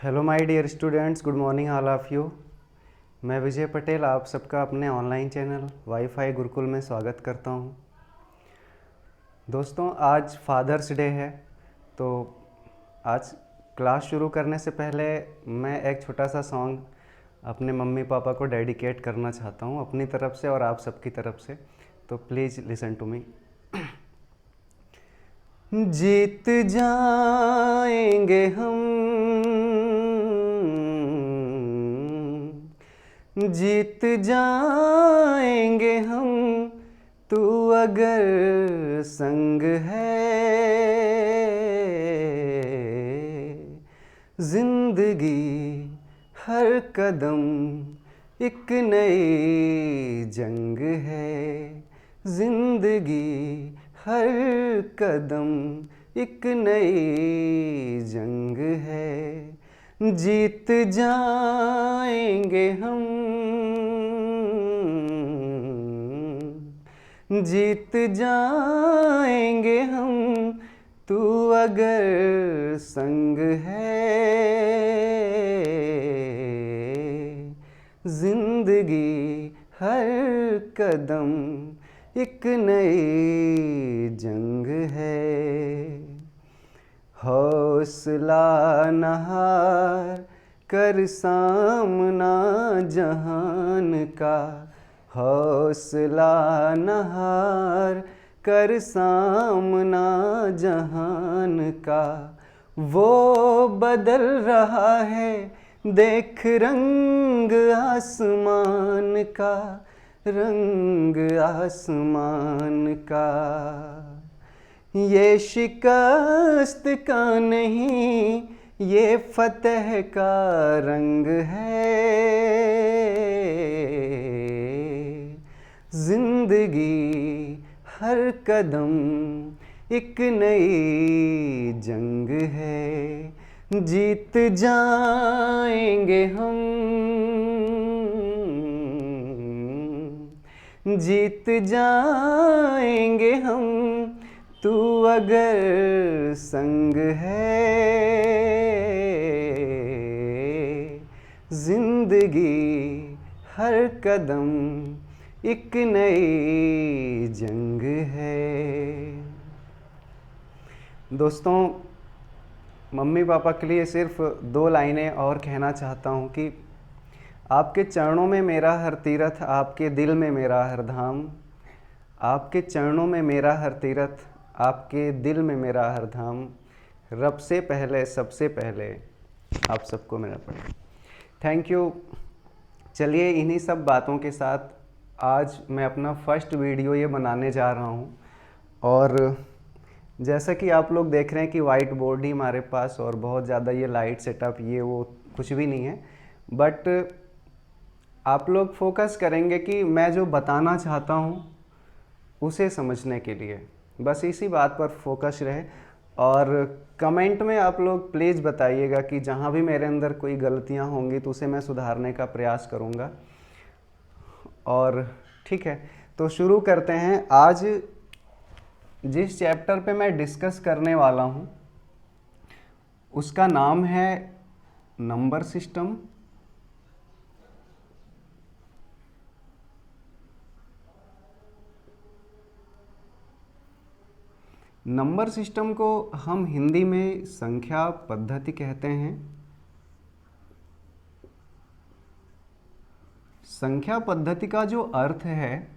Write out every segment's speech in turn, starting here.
Hello my dear students, good morning all of you. मैं विजय पटेल आप सबका अपने ऑनलाइन चैनल वाईफाई गुरुकुल में स्वागत करता हूं। दोस्तों, आज फादर्स डे है, तो आज क्लास शुरू करने से पहले मैं एक छोटा सा सॉन्ग अपने मम्मी पापा को डेडिकेट करना चाहता हूं अपनी तरफ से और आप सबकी तरफ से। तो प्लीज़ लिसन टू मी। जीत जाएंगे हम, जीत जाएंगे हम, तू अगर संग है। जिंदगी हर कदम एक नई जंग है। जिंदगी हर कदम एक नई जंग है। जीत जाएंगे हम, जीत जाएंगे हम, तू अगर संग है। जिंदगी हर कदम एक नई जंग है। हौसला न हार कर सामना जहान का, हौसला न हार कर सामना जहान का। वो बदल रहा है देख रंग आसमान का, रंग आसमान का। ये शिकस्त का नहीं, ये फतह का रंग है। जिंदगी हर कदम एक नई जंग है। जीत जाएंगे हम, जीत जाएंगे हम, तू अगर संग है। जिंदगी हर कदम एक नई जंग है। दोस्तों, मम्मी पापा के लिए सिर्फ 2 लाइनें और कहना चाहता हूँ कि आपके चरणों में मेरा हर तीरथ, आपके दिल में मेरा हर धाम। आपके चरणों में मेरा हर तीरथ, आपके दिल में मेरा हर धाम। रब से पहले सबसे पहले आप सबको मेरा प्रणाम। Thank you. चलिए, इन्हीं सब बातों के साथ आज मैं अपना फर्स्ट वीडियो ये बनाने जा रहा हूँ। और जैसा कि आप लोग देख रहे हैं कि वाइट बोर्ड ही हमारे पास और बहुत ज़्यादा ये लाइट सेटअप ये वो कुछ भी नहीं है, बट आप लोग फोकस करेंगे कि मैं जो बताना चाहता हूँ उसे समझने के लिए, बस इसी बात पर फोकस रहे। और कमेंट में आप लोग प्लीज़ बताइएगा कि जहाँ भी मेरे अंदर कोई गलतियाँ होंगी तो उसे मैं सुधारने का प्रयास करूँगा। और ठीक है, तो शुरू करते हैं। आज जिस चैप्टर पे मैं डिस्कस करने वाला हूँ उसका नाम है नंबर सिस्टम। नंबर सिस्टम को हम हिंदी में संख्या पद्धति कहते हैं। संख्या पद्धति का जो अर्थ है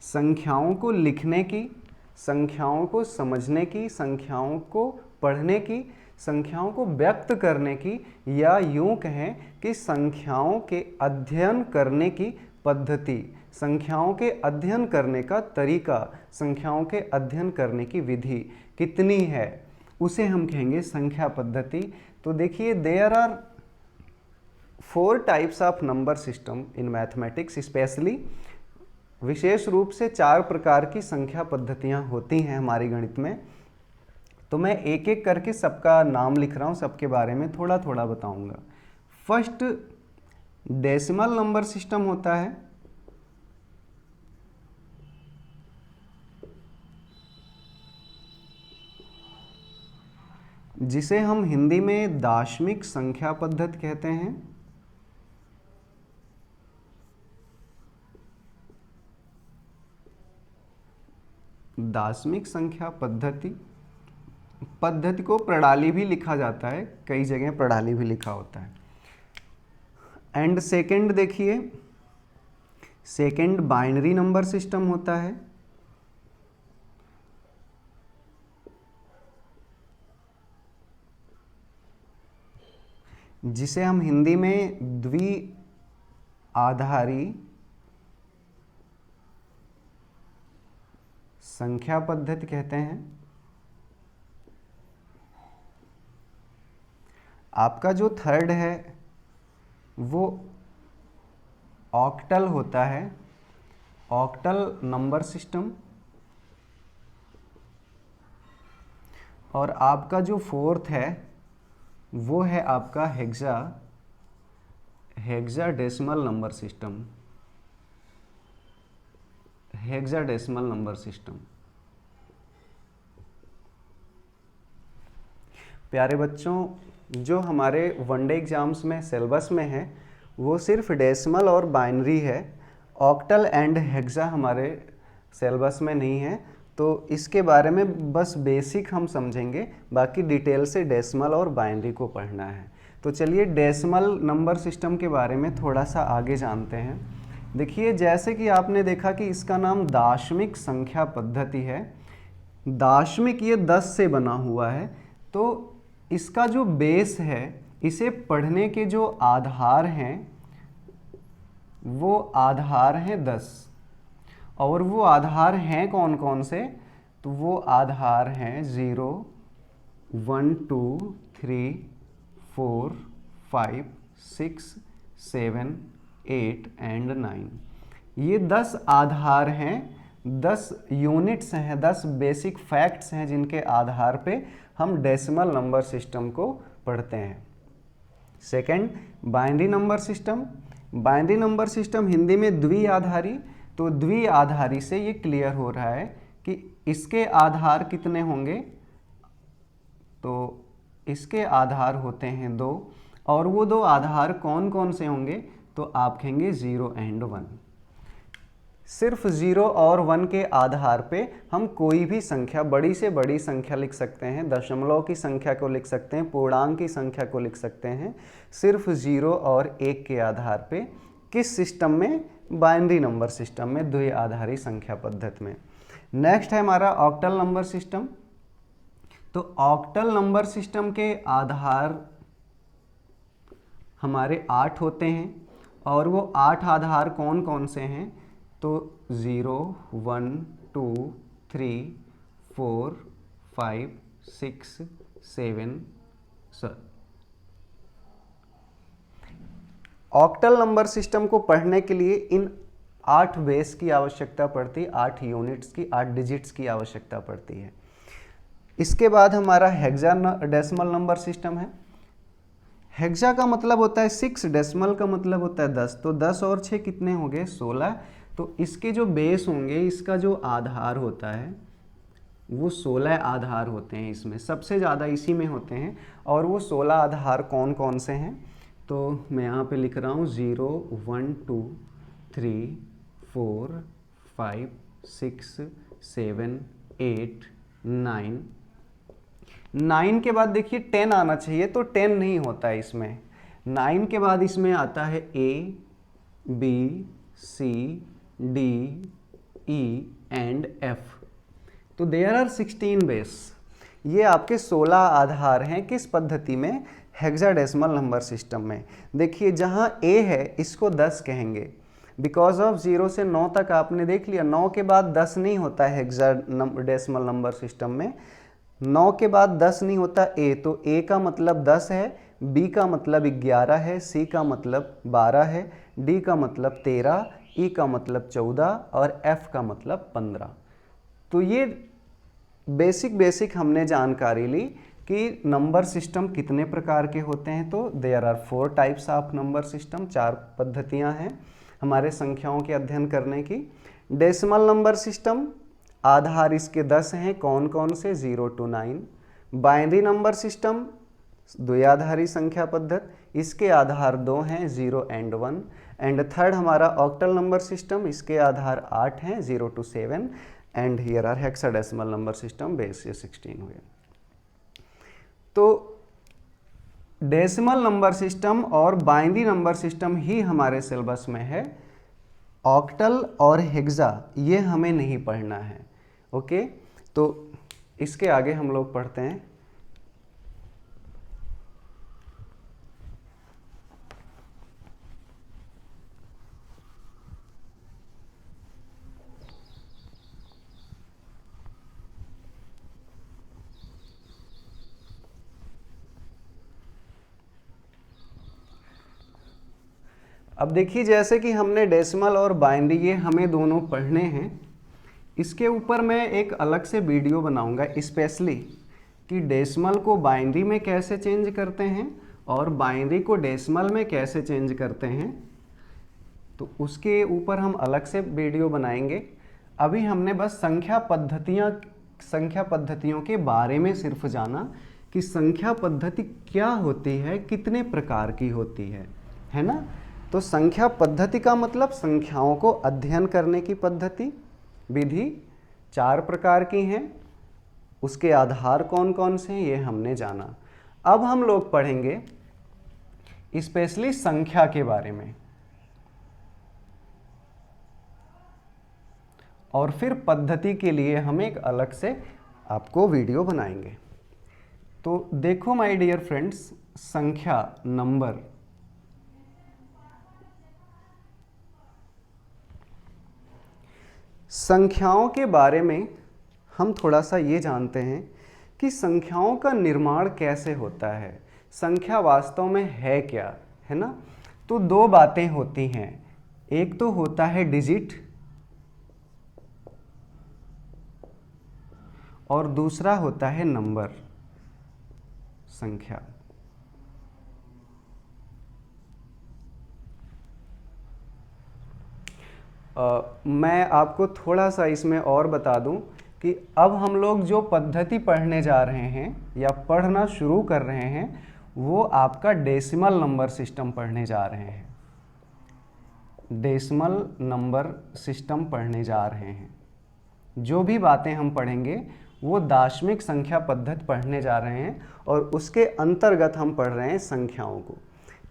संख्याओं को लिखने की, संख्याओं को समझने की, संख्याओं को पढ़ने की, संख्याओं को व्यक्त करने की, या यूं कहें कि संख्याओं के अध्ययन करने की पद्धति, संख्याओं के अध्ययन करने का तरीका, संख्याओं के अध्ययन करने की विधि कितनी है उसे हम कहेंगे संख्या पद्धति। तो देखिए, there are 4 types of number system in mathematics specially. विशेष रूप से 4 प्रकार की संख्या पद्धतियां होती हैं हमारी गणित में। तो मैं एक एक करके सबका नाम लिख रहा हूं, सबके बारे में थोड़ा थोड़ा बताऊंगा। फर्स्ट डेसिमल नंबर सिस्टम होता है। जिसे हम हिंदी में दाशमिक संख्या पद्धति कहते हैं। दाशमिक संख्या पद्धति को प्रणाली भी लिखा जाता है, कई जगह प्रणाली भी लिखा होता है। एंड सेकंड देखिए, सेकंड बाइनरी नंबर सिस्टम होता है। जिसे हम हिंदी में द्विआधारी संख्या पद्धति कहते हैं। आपका जो थर्ड है वो ऑक्टल होता है, ऑक्टल नंबर सिस्टम। और आपका जो फोर्थ है वो है आपका hexadecimal number system, hexadecimal number system. प्यारे बच्चों, जो हमारे वनडे एग्जाम्स में सिलेबस में है वो सिर्फ डेसिमल और बाइनरी है, ऑक्टल एंड हेक्सा हमारे सिलेबस में नहीं है। तो इसके बारे में बस बेसिक हम समझेंगे, बाकी डिटेल से डेसिमल और बाइनरी को पढ़ना है। तो चलिए डेसिमल नंबर सिस्टम के बारे में थोड़ा सा आगे जानते हैं। देखिए, जैसे कि आपने देखा कि इसका नाम दाशमिक संख्या पद्धति है। दाशमिक ये 10 से बना हुआ है, तो इसका जो बेस है, इसे पढ़ने के जो आधार हैं वो आधार हैं 10। और वो आधार हैं कौन कौन से? तो वो आधार हैं 0, 1, 2, 3, 4, 5, 6, 7, 8 एंड 9। ये 10 आधार हैं, 10 यूनिट्स हैं, 10 बेसिक फैक्ट्स हैं जिनके आधार पे हम डेसिमल नंबर सिस्टम को पढ़ते हैं। Second, binary number system. Binary number system Hindi में द्विआधारी। तो द्विआधारी से ये क्लियर हो रहा है कि इसके आधार कितने होंगे? तो इसके आधार होते हैं 2, और वो 2 आधार कौन कौन से होंगे? तो आप कहेंगे 0 एंड 1। सिर्फ 0 और 1 के आधार पे हम कोई भी संख्या, बड़ी से बड़ी संख्या लिख सकते हैं, दशमलव की संख्या को लिख सकते हैं, पूर्णांक की संख्या को लिख सकते हैं, सिर्फ 0 और 1 के आधार पे। किस सिस्टम में? बाइनरी नंबर सिस्टम में, द्विआधारी संख्या पद्धति में। नेक्स्ट है हमारा ऑक्टल नंबर सिस्टम। तो ऑक्टल नंबर सिस्टम के आधार हमारे 8 होते हैं, और वो 8 आधार कौन कौन से हैं? तो 0, 1, 2, 3, 4, 5, 6, 7। ऑक्टल नंबर सिस्टम को पढ़ने के लिए इन 8 बेस की आवश्यकता पड़ती है, 8 यूनिट्स की, 8 डिजिट्स की आवश्यकता पड़ती है। इसके बाद हमारा हेक्साडेसिमल नंबर सिस्टम है। हेक्सा का मतलब होता है 6, डेसिमल का मतलब होता है 10। तो 10 और 6 कितने हो गए? 16। तो इसके जो बेस होंगे, इसका जो आधार होता है वो 16 आधार होते हैं। इसमें सबसे ज़्यादा इसी में होते हैं। और वो 16 आधार कौन कौन से हैं? तो मैं यहाँ पे लिख रहा हूँ 0, 1, 2, 3, 4, 5, 6, 7, 8, 9। 9 के बाद देखिए 10 आना चाहिए, तो 10 नहीं होता है इसमें। 9 के बाद इसमें आता है A, B, C, D, E and F। तो देयर आर 16 बेस। ये आपके 16 आधार हैं किस पद्धति में? हेक्साडेसिमल नंबर सिस्टम में। देखिए, जहाँ A है इसको 10 कहेंगे, बिकॉज ऑफ 0 से 9 तक आपने देख लिया। 9 के बाद 10 नहीं होता है हेक्साडेसिमल नंबर सिस्टम में। 9 के बाद 10 नहीं होता A, तो A का मतलब 10 है, B का मतलब 11 है, C का मतलब 12 है, D का मतलब 13, E का मतलब 14 और F का मतलब 15। तो ये बेसिक हमने जानकारी ली कि नंबर सिस्टम कितने प्रकार के होते हैं। तो there are 4 types of number system, 4 पद्धतियां हैं हमारे संख्याओं के अध्ययन करने की। डेसिमल नंबर सिस्टम, आधार इसके 10 हैं, कौन कौन से? 0 to 9। बाइनरी नंबर सिस्टम द्विआधारी संख्या पद्धत, इसके आधार 2 हैं 0 एंड 1। एंड थर्ड हमारा ऑक्टल नंबर सिस्टम, इसके आधार 8 हैं 0 to 7। And here are hexadecimal number system, base ये 16 हुए। तो डेसिमल नंबर सिस्टम और बाइनरी नंबर सिस्टम ही हमारे सिलेबस में है, ऑक्टल और हेक्सा ये हमें नहीं पढ़ना है। ओके, तो इसके आगे हम लोग पढ़ते हैं। अब देखिए, जैसे कि हमने डेसिमल और बाइनरी ये हमें दोनों पढ़ने हैं, इसके ऊपर मैं एक अलग से वीडियो बनाऊंगा स्पेशली कि डेसिमल को बाइनरी में कैसे चेंज करते हैं और बाइनरी को डेसिमल में कैसे चेंज करते हैं, तो उसके ऊपर हम अलग से वीडियो बनाएंगे। अभी हमने बस संख्या पद्धतियों के बारे में सिर्फ जाना कि संख्या पद्धति क्या होती है, कितने प्रकार की होती है ना। तो संख्या पद्धति का मतलब संख्याओं को अध्ययन करने की पद्धति, विधि 4 प्रकार की हैं, उसके आधार कौन कौन से हैं ये हमने जाना। अब हम लोग पढ़ेंगे स्पेशली संख्या के बारे में, और फिर पद्धति के लिए हम एक अलग से आपको वीडियो बनाएंगे। तो देखो माय डियर फ्रेंड्स, संख्या नंबर संख्याओं के बारे में हम थोड़ा सा ये जानते हैं कि संख्याओं का निर्माण कैसे होता है, संख्या वास्तव में है क्या, है ना। तो 2 बातें होती हैं, एक तो होता है डिजिट और दूसरा होता है नंबर, संख्या। मैं आपको थोड़ा सा इसमें और बता दूं कि अब हम लोग जो पद्धति पढ़ने जा रहे हैं या पढ़ना शुरू कर रहे हैं, वो आपका डेसिमल नंबर सिस्टम पढ़ने जा रहे हैं। डेसिमल नंबर सिस्टम पढ़ने जा रहे हैं। जो भी बातें हम पढ़ेंगे वो दाशमिक संख्या पद्धति पढ़ने जा रहे हैं, और उसके अंतर्गत हम पढ़ रहे हैं संख्याओं को।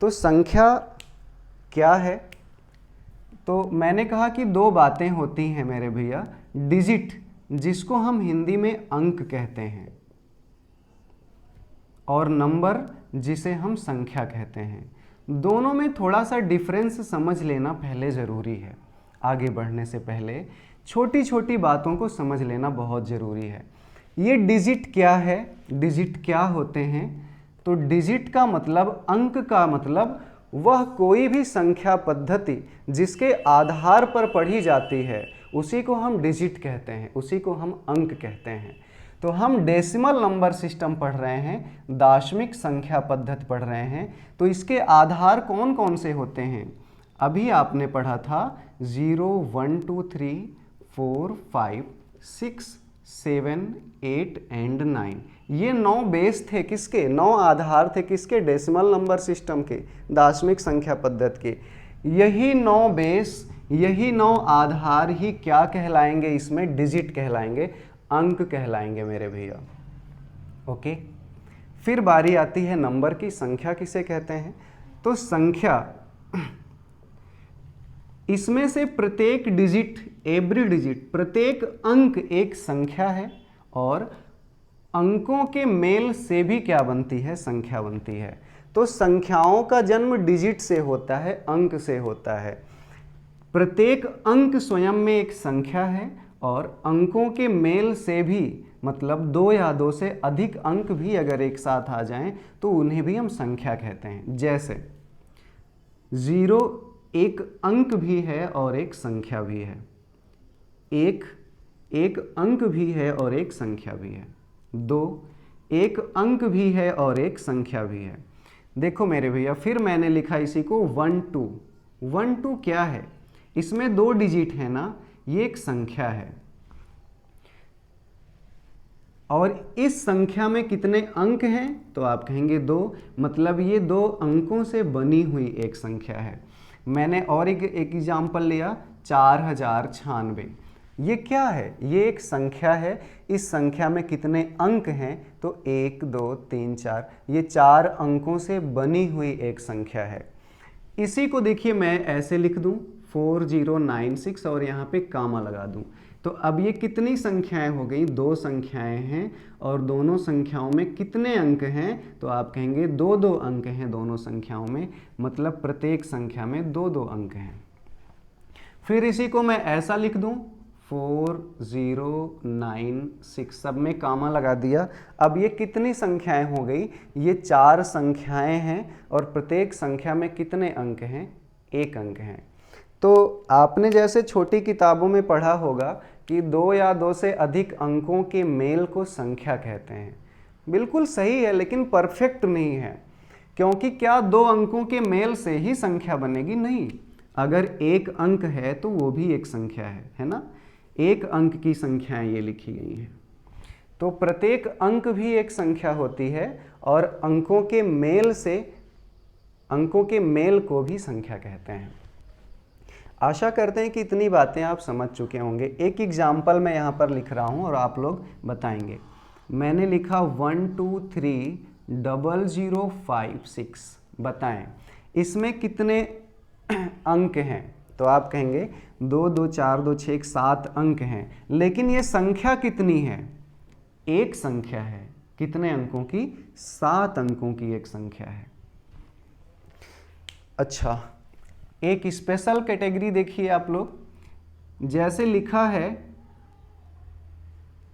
तो संख्या क्या है, तो मैंने कहा कि 2 बातें होती हैं मेरे भैया, डिजिट जिसको हम हिंदी में अंक कहते हैं, और नंबर जिसे हम संख्या कहते हैं। दोनों में थोड़ा सा डिफरेंस समझ लेना पहले ज़रूरी है। आगे बढ़ने से पहले छोटी छोटी बातों को समझ लेना बहुत ज़रूरी है। ये डिजिट क्या है, डिजिट क्या होते हैं, तो डिजिट का मतलब, अंक का मतलब वह कोई भी संख्या पद्धति जिसके आधार पर पढ़ी जाती है उसी को हम डिजिट कहते हैं, उसी को हम अंक कहते हैं। तो हम डेसिमल नंबर सिस्टम पढ़ रहे हैं, दाशमिक संख्या पद्धति पढ़ रहे हैं। तो इसके आधार कौन कौन से होते हैं, अभी आपने पढ़ा था 0 1 2 3 4 5 6 7 8 एंड 9। ये 9 बेस थे किसके, 9 आधार थे किसके, डेसिमल नंबर सिस्टम के, दाशमिक संख्या पद्धति के। यही 9 बेस, यही 9 आधार ही क्या कहलाएंगे, इसमें डिजिट कहलाएंगे, अंक कहलाएंगे मेरे भैया। ओके, फिर बारी आती है नंबर की। संख्या किसे कहते हैं, तो संख्या इसमें से प्रत्येक डिजिट, एवरी डिजिट, प्रत्येक अंक एक संख्या है, और अंकों के मेल से भी क्या बनती है, संख्या बनती है। तो संख्याओं का जन्म डिजिट से होता है, अंक से होता है। प्रत्येक अंक स्वयं में एक संख्या है, और अंकों के मेल से भी, मतलब 2 या 2 से अधिक अंक भी अगर एक साथ आ जाएं तो उन्हें भी हम संख्या कहते हैं। जैसे 0 एक अंक भी है और एक संख्या भी है, एक अंक भी है और एक संख्या भी है, 2 एक अंक भी है और एक संख्या भी है। देखो मेरे भैया, फिर मैंने लिखा इसी को 1 2। 1 2 क्या है, इसमें 2 डिजिट है ना, ये एक संख्या है। और इस संख्या में कितने अंक हैं, तो आप कहेंगे 2, मतलब ये 2 अंकों से बनी हुई एक संख्या है। मैंने और एक एग्जाम्पल लिया 4096। ये क्या है? ये एक संख्या है। इस संख्या में कितने अंक हैं, तो 1 2 3 4, ये 4 अंकों से बनी हुई एक संख्या है। इसी को देखिए मैं ऐसे लिख दूं 4096 और यहाँ पे कामा लगा दूं, तो अब ये कितनी संख्याएं हो गई? 2 संख्याएं हैं और दोनों संख्याओं में कितने अंक हैं, तो आप कहेंगे 2 2 अंक हैं दोनों संख्याओं में, मतलब प्रत्येक संख्या में 2 2 अंक हैं। फिर इसी को मैं ऐसा लिख दूं 4096, सब में कामा लगा दिया। अब ये कितनी संख्याएं हो गई? ये 4 संख्याएं हैं और प्रत्येक संख्या में कितने अंक हैं? 1 अंक हैं। तो आपने जैसे छोटी किताबों में पढ़ा होगा कि 2 या 2 से अधिक अंकों के मेल को संख्या कहते हैं। बिल्कुल सही है, लेकिन परफेक्ट नहीं है, क्योंकि क्या 2 अंकों के मेल से ही संख्या बनेगी? नहीं, अगर 1 अंक है तो वो भी एक संख्या है ना। 1 अंक की संख्याएं ये लिखी गई हैं, तो प्रत्येक अंक भी एक संख्या होती है और अंकों के मेल को भी संख्या कहते हैं। आशा करते हैं कि इतनी बातें आप समझ चुके होंगे। एक एग्जाम्पल मैं यहाँ पर लिख रहा हूँ और आप लोग बताएंगे। मैंने लिखा 1230056, बताएं इसमें कितने अंक हैं, तो आप कहेंगे 2 2 4 2 6 7 अंक हैं, लेकिन ये संख्या कितनी है? एक संख्या है। कितने अंकों की? 7 अंकों की एक संख्या है। अच्छा, एक स्पेशल कैटेगरी देखिए आप लोग, जैसे लिखा है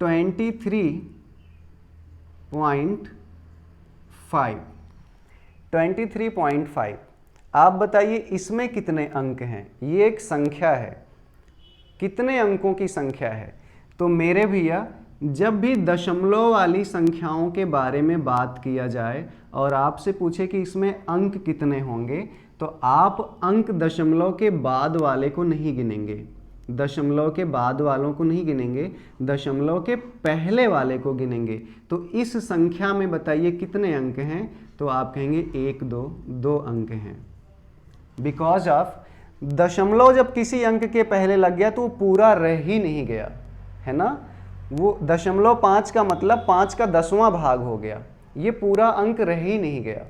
23.5। आप बताइए इसमें कितने अंक हैं? ये एक संख्या है, कितने अंकों की संख्या है? तो मेरे भैया, जब भी दशमलव वाली संख्याओं के बारे में बात किया जाए और आपसे पूछे कि इसमें अंक कितने होंगे, तो आप अंक दशमलव के बाद वाले को नहीं गिनेंगे, दशमलव के बाद वालों को नहीं गिनेंगे, दशमलव के पहले वाले को गिनेंगे। तो इस संख्या में बताइए कितने अंक हैं, तो आप कहेंगे 1 2 2 अंक हैं। बिकॉज ऑफ दशमलव जब किसी अंक के पहले लग गया तो वो पूरा रह ही नहीं गया, है ना। वो 0.5 का मतलब 5 का 10वां भाग हो गया, ये पूरा अंक रह ही नहीं गया।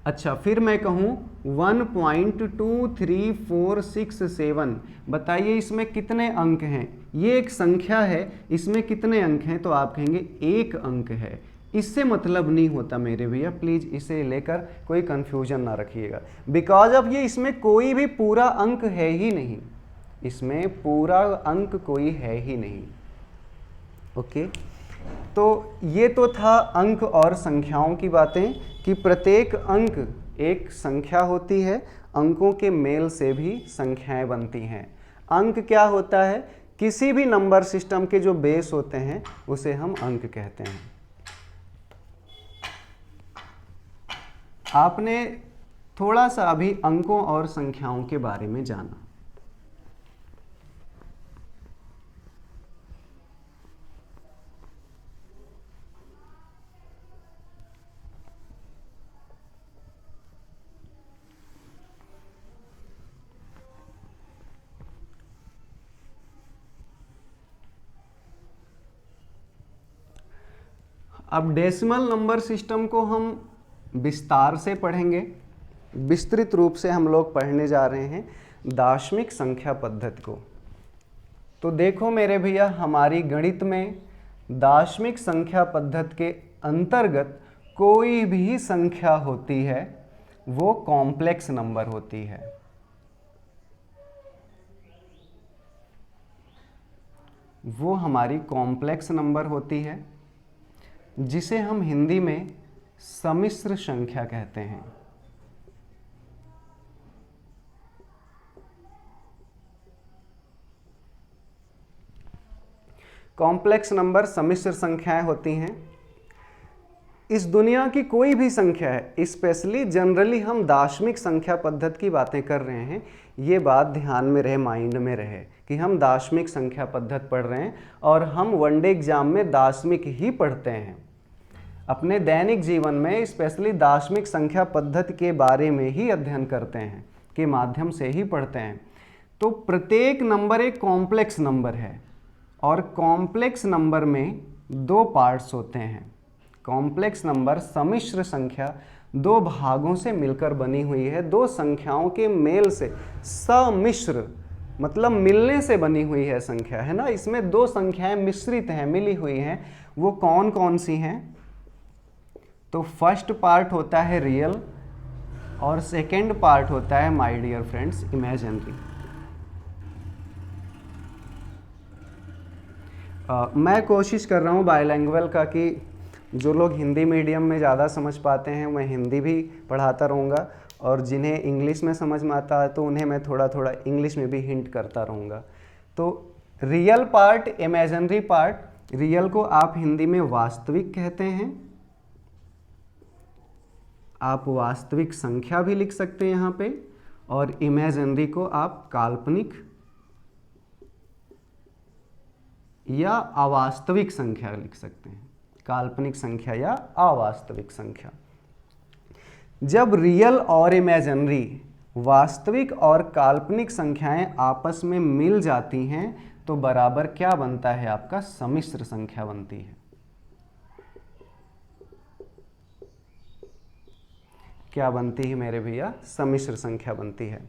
अच्छा, फिर मैं कहूँ 1.23467, बताइए इसमें कितने अंक हैं? ये एक संख्या है, इसमें कितने अंक हैं, तो आप कहेंगे 1 अंक है। इससे मतलब नहीं होता मेरे भैया, प्लीज़ इसे लेकर कोई कंफ्यूजन ना रखिएगा। बिकॉज अब ये इसमें कोई भी पूरा अंक है ही नहीं, इसमें पूरा अंक कोई है ही नहीं। ओके, तो ये तो था अंक और संख्याओं की बातें कि प्रत्येक अंक एक संख्या होती है, अंकों के मेल से भी संख्याएं बनती हैं। अंक क्या होता है? किसी भी नंबर सिस्टम के जो बेस होते हैं उसे हम अंक कहते हैं। आपने थोड़ा सा अभी अंकों और संख्याओं के बारे में जाना। अब डेसिमल नंबर सिस्टम को हम विस्तार से पढ़ेंगे, विस्तृत रूप से हम लोग पढ़ने जा रहे हैं दाशमिक संख्या पद्धति को। तो देखो मेरे भैया, हमारी गणित में दाशमिक संख्या पद्धति के अंतर्गत कोई भी संख्या होती है वो कॉम्प्लेक्स नंबर होती है। वो हमारी कॉम्प्लेक्स नंबर होती है, जिसे हम हिंदी में सम्मिश्र संख्या कहते हैं। कॉम्प्लेक्स नंबर सम्मिश्र संख्याएं होती हैं। इस दुनिया की कोई भी संख्या है, स्पेशली जनरली हम दार्शनिक संख्या पद्धति की बातें कर रहे हैं, ये बात ध्यान में रहे, माइंड में रहे कि हम दार्शनिक संख्या पद्धति पढ़ रहे हैं और हम वनडे एग्जाम में दार्शनिक ही पढ़ते हैं। अपने दैनिक जीवन में स्पेशली दार्शनिक संख्या पद्धति के बारे में ही अध्ययन करते हैं, के माध्यम से ही पढ़ते हैं। तो प्रत्येक नंबर एक कॉम्प्लेक्स नंबर है और कॉम्प्लेक्स नंबर में दो पार्ट्स होते हैं। कॉम्प्लेक्स नंबर सम्मिश्र संख्या दो भागों से मिलकर बनी हुई है, दो संख्याओं के मेल से, सम्मिश्र मतलब मिलने से बनी हुई है संख्या, है ना। इसमें दो संख्याएं मिश्रित हैं, मिली हुई हैं। वो कौन कौन सी हैं? तो फर्स्ट पार्ट होता है रियल और सेकेंड पार्ट होता है, माय डियर फ्रेंड्स, इमेजिनरी। मैं कोशिश कर रहा हूँ बायलैंग्वेज का कि जो लोग हिंदी मीडियम में ज़्यादा समझ पाते हैं मैं हिंदी भी पढ़ाता रहूँगा, और जिन्हें इंग्लिश में समझ में आता है तो उन्हें मैं थोड़ा थोड़ा इंग्लिश में भी हिंट करता रहूँगा। तो real part, imaginary part, real को आप हिंदी में वास्तविक कहते हैं, आप वास्तविक संख्या भी लिख सकते हैं यहाँ पे, और इमेजिनरी को आप काल्पनिक या अवास्तविक संख्या लिख सकते हैं, काल्पनिक संख्या या अवास्तविक संख्या। जब रियल और इमेजिनरी, वास्तविक और काल्पनिक संख्याएं आपस में मिल जाती हैं तो बराबर क्या बनता है? आपका सम्मिश्र संख्या बनती है। क्या बनती है मेरे भैया? सम्मिश्र संख्या बनती है।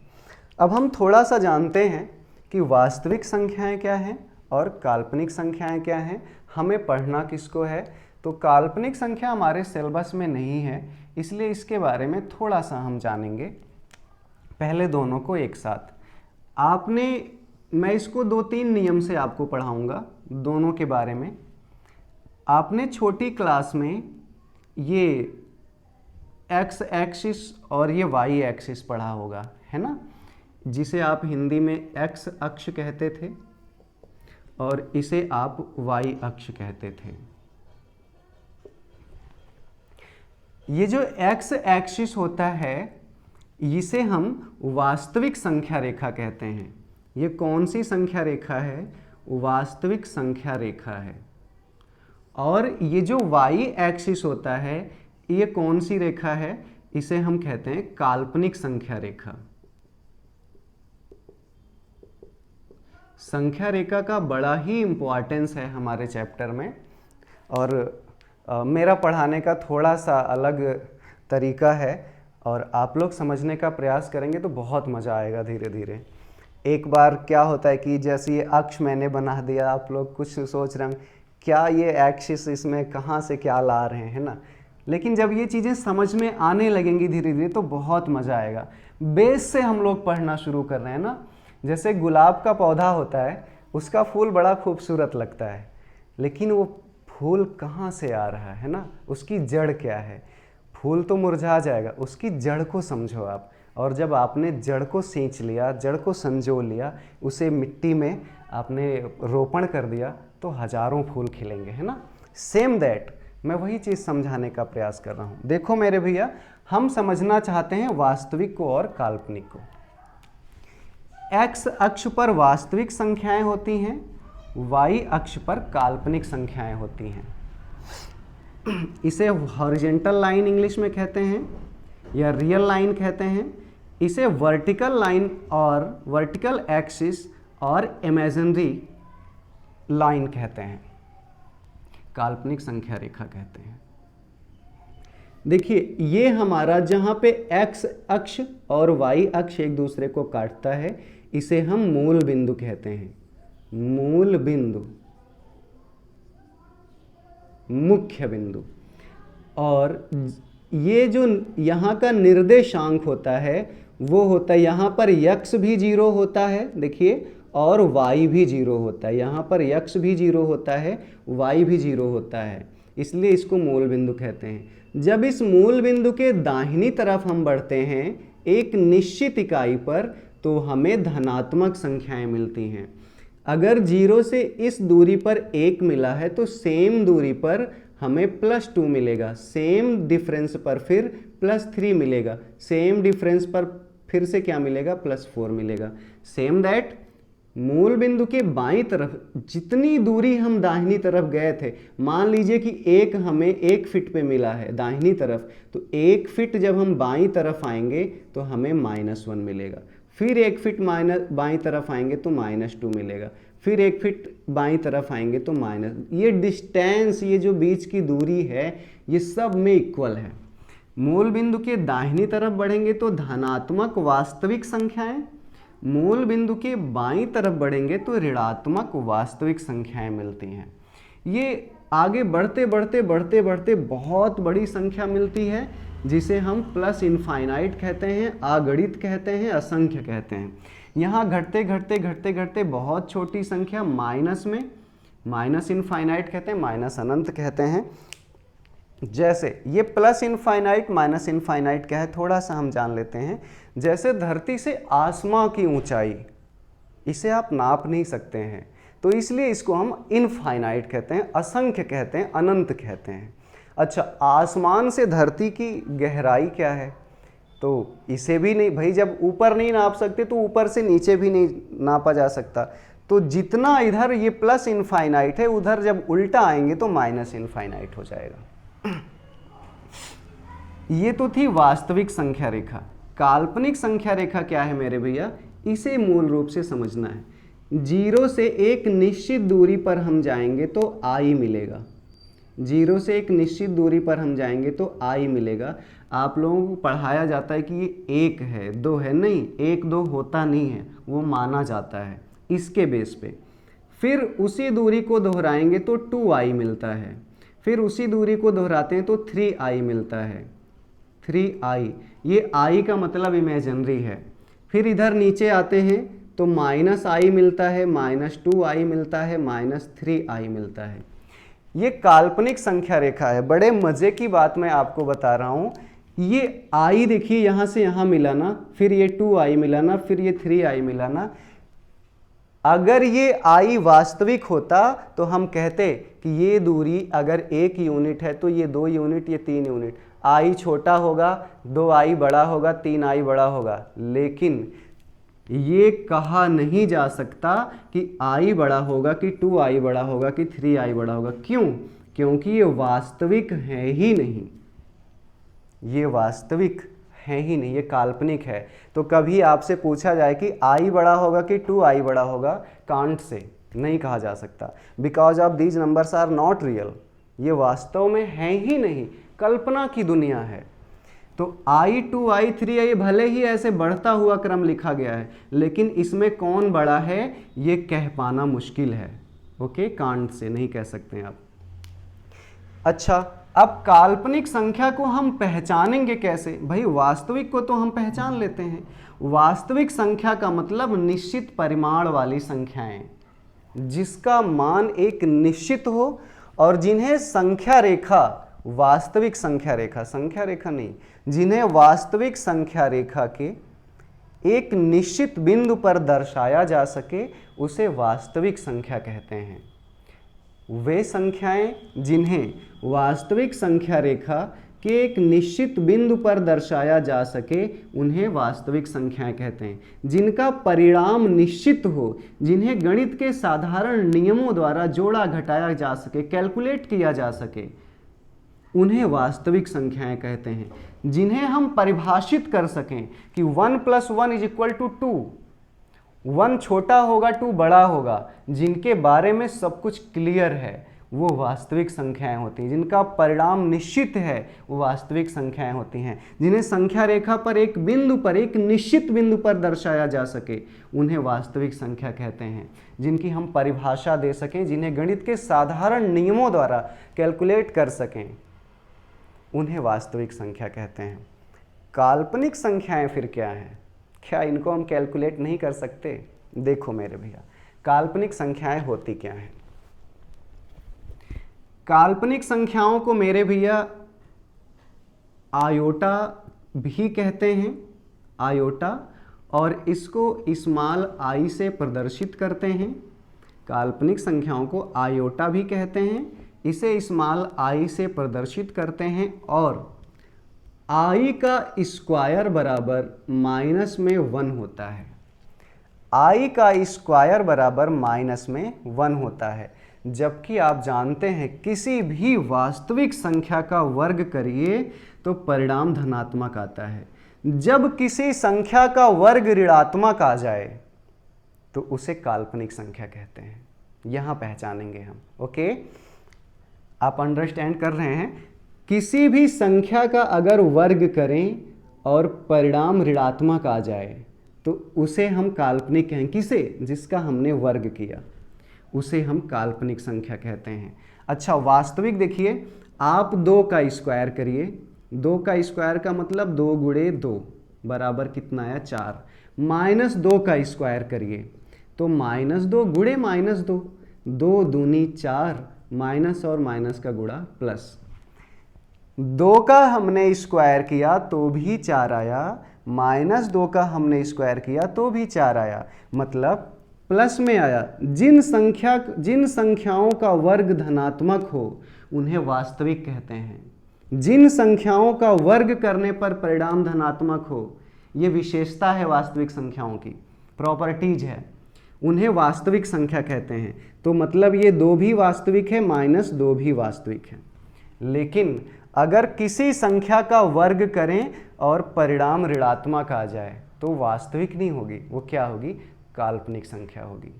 अब हम थोड़ा सा जानते हैं कि वास्तविक संख्याएं क्या हैं और काल्पनिक संख्याएं क्या हैं, हमें पढ़ना किसको है। तो काल्पनिक संख्या हमारे सिलेबस में नहीं है, इसलिए इसके बारे में थोड़ा सा हम जानेंगे। पहले दोनों को एक साथ मैं इसको 2-3 नियम से आपको पढ़ाऊंगा दोनों के बारे में। आपने छोटी क्लास में ये एक्स एक्सिस और ये वाई एक्सिस पढ़ा होगा, है ना, जिसे आप हिंदी में एक्स अक्ष कहते थे और इसे आप वाई अक्ष कहते थे। ये जो एक्स एक्सिस होता है इसे हम वास्तविक संख्या रेखा कहते हैं। ये कौन सी संख्या रेखा है? वास्तविक संख्या रेखा है। और ये जो वाई एक्सिस होता है ये कौन सी रेखा है? इसे हम कहते हैं काल्पनिक संख्या रेखा। संख्या रेखा का बड़ा ही इम्पोर्टेंस है हमारे चैप्टर में, और मेरा पढ़ाने का थोड़ा सा अलग तरीका है और आप लोग समझने का प्रयास करेंगे तो बहुत मज़ा आएगा धीरे धीरे। एक बार क्या होता है कि जैसे ये अक्ष मैंने बना दिया, आप लोग कुछ सोच रहे हैं क्या ये एक्सिस इसमें कहाँ से क्या ला रहे हैं, है ना, लेकिन जब ये चीज़ें समझ में आने लगेंगी धीरे धीरे तो बहुत मज़ा आएगा। बेस से हम लोग पढ़ना शुरू कर रहे हैं ना। जैसे गुलाब का पौधा होता है, उसका फूल बड़ा खूबसूरत लगता है, लेकिन वो फूल कहाँ से आ रहा है ना, उसकी जड़ क्या है। फूल तो मुरझा जाएगा, उसकी जड़ को समझो आप। और जब आपने जड़ को सींच लिया, जड़ को संजो लिया, उसे मिट्टी में आपने रोपण कर दिया तो हजारों फूल खिलेंगे, है ना। सेम दैट मैं वही चीज़ समझाने का प्रयास कर रहा हूँ। देखो मेरे भैया, हम समझना चाहते हैं वास्तविक को और काल्पनिक को। एक्स अक्ष पर वास्तविक संख्याएं होती हैं, वाई अक्ष पर काल्पनिक संख्याएं होती हैं। इसे हॉरिजेंटल लाइन इंग्लिश में कहते हैं या रियल लाइन कहते हैं। इसे वर्टिकल लाइन और वर्टिकल एक्सिस और इमेजिनरी लाइन कहते हैं, काल्पनिक संख्या रेखा कहते हैं। देखिए ये हमारा जहाँ पे एक्स अक्ष और वाई अक्ष एक दूसरे को काटता है, इसे हम मूल बिंदु कहते हैं। मूल बिंदु, मुख्य बिंदु। और ये जो यहाँ का निर्देशांक होता है वो होता है, यहाँ पर यक्स भी 0 होता है, देखिए, और वाई भी 0 होता है। यहाँ पर यक्स भी 0 होता है, वाई भी 0 होता है, इसलिए इसको मूल बिंदु कहते हैं। जब इस मूल बिंदु के दाहिनी तरफ हम बढ़ते हैं एक निश्चित इकाई पर, तो हमें धनात्मक संख्याएं मिलती हैं। अगर 0 से इस दूरी पर 1 मिला है तो सेम दूरी पर हमें +2 मिलेगा, सेम डिफरेंस पर फिर +3 मिलेगा, सेम डिफरेंस पर फिर से क्या मिलेगा, +4 मिलेगा। सेम दैट मूल बिंदु के बाईं तरफ जितनी दूरी हम दाहिनी तरफ गए थे, मान लीजिए कि हमें 1 फीट पे मिला है दाहिनी तरफ, तो 1 फीट जब हम बाईं तरफ आएंगे तो हमें -1 मिलेगा, फिर 1 फीट बाईं तरफ आएंगे तो -2 मिलेगा, फिर 1 फीट बाईं तरफ आएंगे तो ये डिस्टेंस, ये जो बीच की दूरी है, ये सब में इक्वल है। मूल बिंदु के दाहिनी तरफ बढ़ेंगे तो धनात्मक वास्तविक संख्याएं, मूल बिंदु के बाईं तरफ बढ़ेंगे तो ऋणात्मक वास्तविक संख्याएं मिलती हैं। ये आगे बढ़ते बढ़ते बढ़ते बढ़ते बहुत बड़ी संख्या मिलती है, जिसे हम प्लस इनफाइनाइट कहते हैं, अगणित कहते हैं, असंख्य कहते हैं। यहाँ घटते घटते घटते घटते बहुत छोटी संख्या माइनस में, माइनस इनफाइनाइट कहते हैं, माइनस अनंत कहते हैं। जैसे ये प्लस इनफाइनाइट माइनस इनफाइनाइट क्या है, थोड़ा सा हम जान लेते हैं। जैसे धरती से आसमां की ऊंचाई, इसे आप नाप नहीं सकते हैं, तो इसलिए इसको हम इनफाइनाइट कहते हैं, असंख्य कहते हैं, अनंत कहते हैं। अच्छा, आसमान से धरती की गहराई क्या है, तो इसे भी नहीं भाई, जब ऊपर नहीं नाप सकते तो ऊपर से नीचे भी नहीं नापा जा सकता। तो जितना इधर ये प्लस इनफाइनाइट है, उधर जब उल्टा आएंगे तो माइनस इनफाइनाइट हो जाएगा। ये तो थी वास्तविक संख्या रेखा। काल्पनिक संख्या रेखा क्या है मेरे भैया, इसे मूल रूप से समझना है। 0 से एक निश्चित दूरी पर हम जाएंगे तो i मिलेगा, 0 से एक निश्चित दूरी पर हम जाएंगे तो i मिलेगा। आप लोगों को पढ़ाया जाता है कि ये 1 है 2 है, नहीं 1 2 होता नहीं है, वो माना जाता है इसके बेस पे। फिर उसी दूरी को दोहराएंगे तो 2i मिलता है, फिर उसी दूरी को दोहराते हैं तो 3i मिलता है, 3i, ये i का मतलब इमेजिनरी है। फिर इधर नीचे आते हैं तो -i मिलता है, -2i मिलता है, -3i मिलता है। ये काल्पनिक संख्या रेखा है। बड़े मजे की बात मैं आपको बता रहा हूँ, ये i देखिए यहाँ से यहाँ मिला ना, फिर ये 2i मिला ना, फिर ये 3i मिला ना। अगर ये i वास्तविक होता तो हम कहते कि ये दूरी अगर 1 यूनिट है तो ये 2 यूनिट, ये 3 यूनिट। i छोटा होगा, 2i बड़ा होगा, 3i बड़ा होगा। लेकिन ये कहा नहीं जा सकता कि i बड़ा होगा, कि 2i बड़ा होगा, कि 3i बड़ा होगा। क्यों? क्योंकि ये वास्तविक है ही नहीं, ये वास्तविक है ही नहीं, ये काल्पनिक है। तो कभी आपसे पूछा जाए कि i बड़ा होगा कि 2i बड़ा होगा, कांट से नहीं कहा जा सकता, because of these numbers are not real. ये वास्तव में है ही नहीं, कल्पना की दुनिया है। तो i 2i 3i भले ही ऐसे बढ़ता हुआ क्रम लिखा गया है, लेकिन इसमें कौन बड़ा है ये कह पाना मुश्किल है। ओके, कांट से नहीं कह सकते आप। अच्छा, अब काल्पनिक संख्या को हम पहचानेंगे कैसे? भाई वास्तविक को तो हम पहचान लेते हैं। वास्तविक संख्या का मतलब निश्चित परिमाण वाली संख्याएं, जिसका मान एक निश्चित हो और जिन्हें संख्या रेखा, वास्तविक संख्या रेखा नहीं, जिन्हें वास्तविक संख्या रेखा के एक निश्चित बिंदु पर दर्शाया जा सके, उसे वास्तविक संख्या कहते हैं। वे संख्याएं जिन्हें वास्तविक संख्या रेखा के एक निश्चित बिंदु पर दर्शाया जा सके, उन्हें वास्तविक संख्याएं कहते हैं। जिनका परिणाम निश्चित हो, जिन्हें गणित के साधारण नियमों द्वारा जोड़ा घटाया जा सके, कैलकुलेट किया जा सके, उन्हें वास्तविक संख्याएं कहते हैं। जिन्हें हम परिभाषित कर सकें कि 1 + 1 = 2, 1 छोटा होगा 2 बड़ा होगा, जिनके बारे में सब कुछ क्लियर है, वो वास्तविक संख्याएं होती हैं। जिनका परिणाम निश्चित है, वो वास्तविक संख्याएं होती हैं। जिन्हें संख्या रेखा पर एक बिंदु पर, एक निश्चित बिंदु पर दर्शाया जा सके, उन्हें वास्तविक संख्या कहते हैं। जिनकी हम परिभाषा दे सकें, जिन्हें गणित के साधारण नियमों द्वारा कैलकुलेट कर सकें, उन्हें वास्तविक संख्या कहते हैं। काल्पनिक संख्याएं फिर क्या हैं? क्या इनको हम कैलकुलेट नहीं कर सकते? देखो मेरे भैया, काल्पनिक संख्याएं होती क्या हैं? काल्पनिक संख्याओं को मेरे भैया आयोटा भी कहते हैं, आयोटा, और इसको स्मॉल i से प्रदर्शित करते हैं। काल्पनिक संख्याओं को आयोटा भी कहते हैं, इसे स्मॉल आई से प्रदर्शित करते हैं और आई का स्क्वायर बराबर माइनस में 1 होता है। आई का स्क्वायर बराबर माइनस में 1 होता है, जबकि आप जानते हैं किसी भी वास्तविक संख्या का वर्ग करिए तो परिणाम धनात्मक आता है। जब किसी संख्या का वर्ग ऋणात्मक आ जाए तो उसे काल्पनिक संख्या कहते हैं। यहां पहचानेंगे हम। ओके, आप अंडरस्टैंड कर रहे हैं? किसी भी संख्या का अगर वर्ग करें और परिणाम ऋणात्मक आ जाए तो उसे हम काल्पनिक कहें। किसे? जिसका हमने वर्ग किया उसे हम काल्पनिक संख्या कहते हैं। अच्छा, वास्तविक देखिए, आप 2 का स्क्वायर करिए। 2 का स्क्वायर का मतलब 2 गुणे 2 बराबर कितना आया? 4। -2 का स्क्वायर करिए तो -2 गुणे -2, 2 दूनी 4, माइनस और माइनस का गुणा प्लस। 2 का हमने स्क्वायर किया तो भी 4 आया, -2 का हमने स्क्वायर किया तो भी 4 आया, मतलब प्लस में आया। जिन संख्याओं का वर्ग धनात्मक हो उन्हें वास्तविक कहते हैं। जिन संख्याओं का वर्ग करने पर परिणाम धनात्मक हो, ये विशेषता है वास्तविक संख्याओं की, प्रॉपर्टीज है, उन्हें वास्तविक संख्या कहते हैं। तो मतलब ये 2 भी वास्तविक है, -2 भी वास्तविक है। लेकिन अगर किसी संख्या का वर्ग करें और परिणाम ऋणात्मक आ जाए तो वास्तविक नहीं होगी, वो क्या होगी? काल्पनिक संख्या होगी।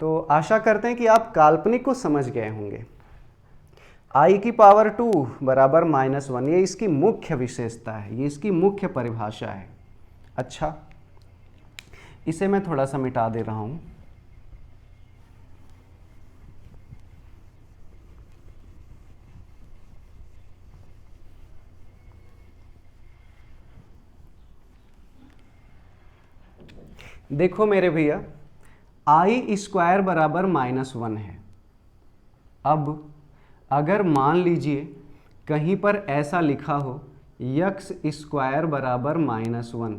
तो आशा करते हैं कि आप काल्पनिक को समझ गए होंगे। i की पावर 2 बराबर -1, ये इसकी मुख्य विशेषता है, ये इसकी मुख्य परिभाषा है। अच्छा, इसे मैं थोड़ा सा मिटा दे रहा हूं। देखो मेरे भैया, आई स्क्वायर बराबर -1 है। अब अगर मान लीजिए कहीं पर ऐसा लिखा हो x स्क्वायर बराबर -1,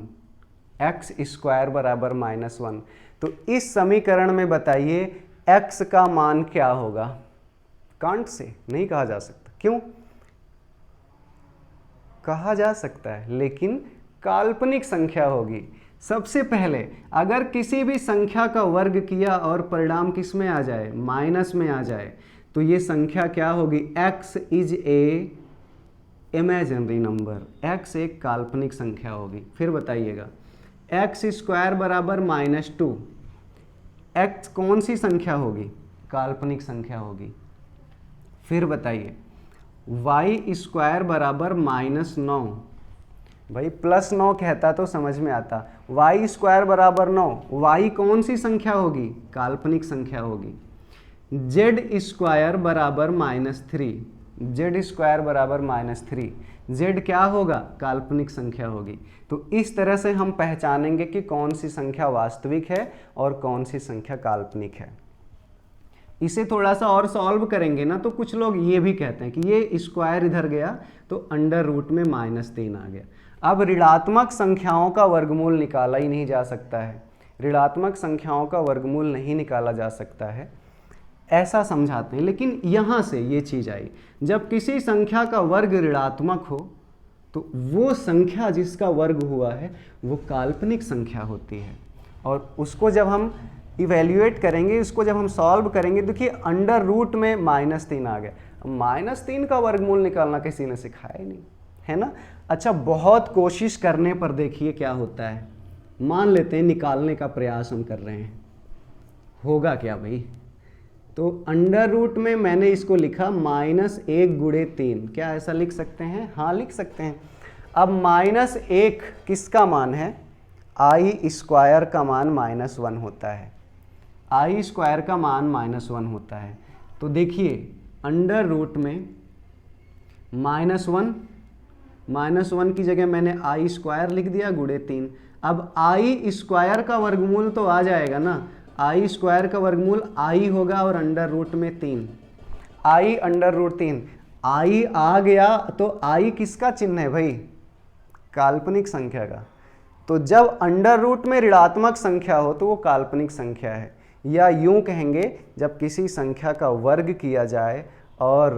x स्क्वायर बराबर -1, तो इस समीकरण में बताइए x का मान क्या होगा? कांट से नहीं कहा जा सकता। क्यों? कहा जा सकता है, लेकिन काल्पनिक संख्या होगी। सबसे पहले अगर किसी भी संख्या का वर्ग किया और परिणाम किस में आ जाए? माइनस में आ जाए, तो ये संख्या क्या होगी? x is a imaginary number, x एक काल्पनिक संख्या होगी। फिर बताइएगा, x स्क्वायर बराबर -2, x कौन सी संख्या होगी? काल्पनिक संख्या होगी। फिर बताइए, y स्क्वायर बराबर -9, भाई +9 कहता तो समझ में आता। y स्क्वायर बराबर 9, y कौन सी संख्या होगी? काल्पनिक संख्या होगी। z स्क्वायर बराबर -3, z स्क्वायर बराबर -3, z क्या होगा? काल्पनिक संख्या होगी। तो इस तरह से हम पहचानेंगे कि कौन सी संख्या वास्तविक है और कौन सी संख्या काल्पनिक है। इसे थोड़ा सा और सॉल्व करेंगे ना, तो कुछ लोग ये भी कहते हैं कि ये स्क्वायर इधर गया तो अंडर रूट में -3 आ गया। अब ऋणात्मक संख्याओं का वर्गमूल निकाला ही नहीं जा सकता है, ऋणात्मक संख्याओं का वर्गमूल नहीं निकाला जा सकता है, ऐसा समझाते हैं। लेकिन यहाँ से ये चीज़ आई, जब किसी संख्या का वर्ग ऋणात्मक हो तो वो संख्या जिसका वर्ग हुआ है वो काल्पनिक संख्या होती है। और उसको जब हम इवेल्युएट करेंगे, उसको जब हम सॉल्व करेंगे, देखिए अंडर रूट में -3 आ गया। -3 का वर्गमूल निकालना किसी ने सिखाया ही नहीं, है ना। अच्छा, बहुत कोशिश करने पर देखिए क्या होता है। मान लेते हैं निकालने का प्रयास हम कर रहे हैं, होगा क्या भाई? तो अंडर रूट में मैंने इसको लिखा -1 गुणे 3, क्या ऐसा लिख सकते हैं? हाँ लिख सकते हैं। अब -1 किसका मान है? आई स्क्वायर का मान -1 होता है, आई स्क्वायर का मान -1 होता है। तो देखिए अंडर रूट में -1 की जगह मैंने आई स्क्वायर लिख दिया गुणे 3। अब आई स्क्वायर का वर्गमूल तो आ जाएगा ना, आई स्क्वायर का वर्गमूल आई होगा और अंडर रूट में 3, आई अंडर रूट 3, आई आ गया तो आई किसका चिन्ह है भाई? काल्पनिक संख्या का। तो जब अंडर रूट में ऋणात्मक संख्या हो तो वो काल्पनिक संख्या है। या यूं कहेंगे, जब किसी संख्या का वर्ग किया जाए और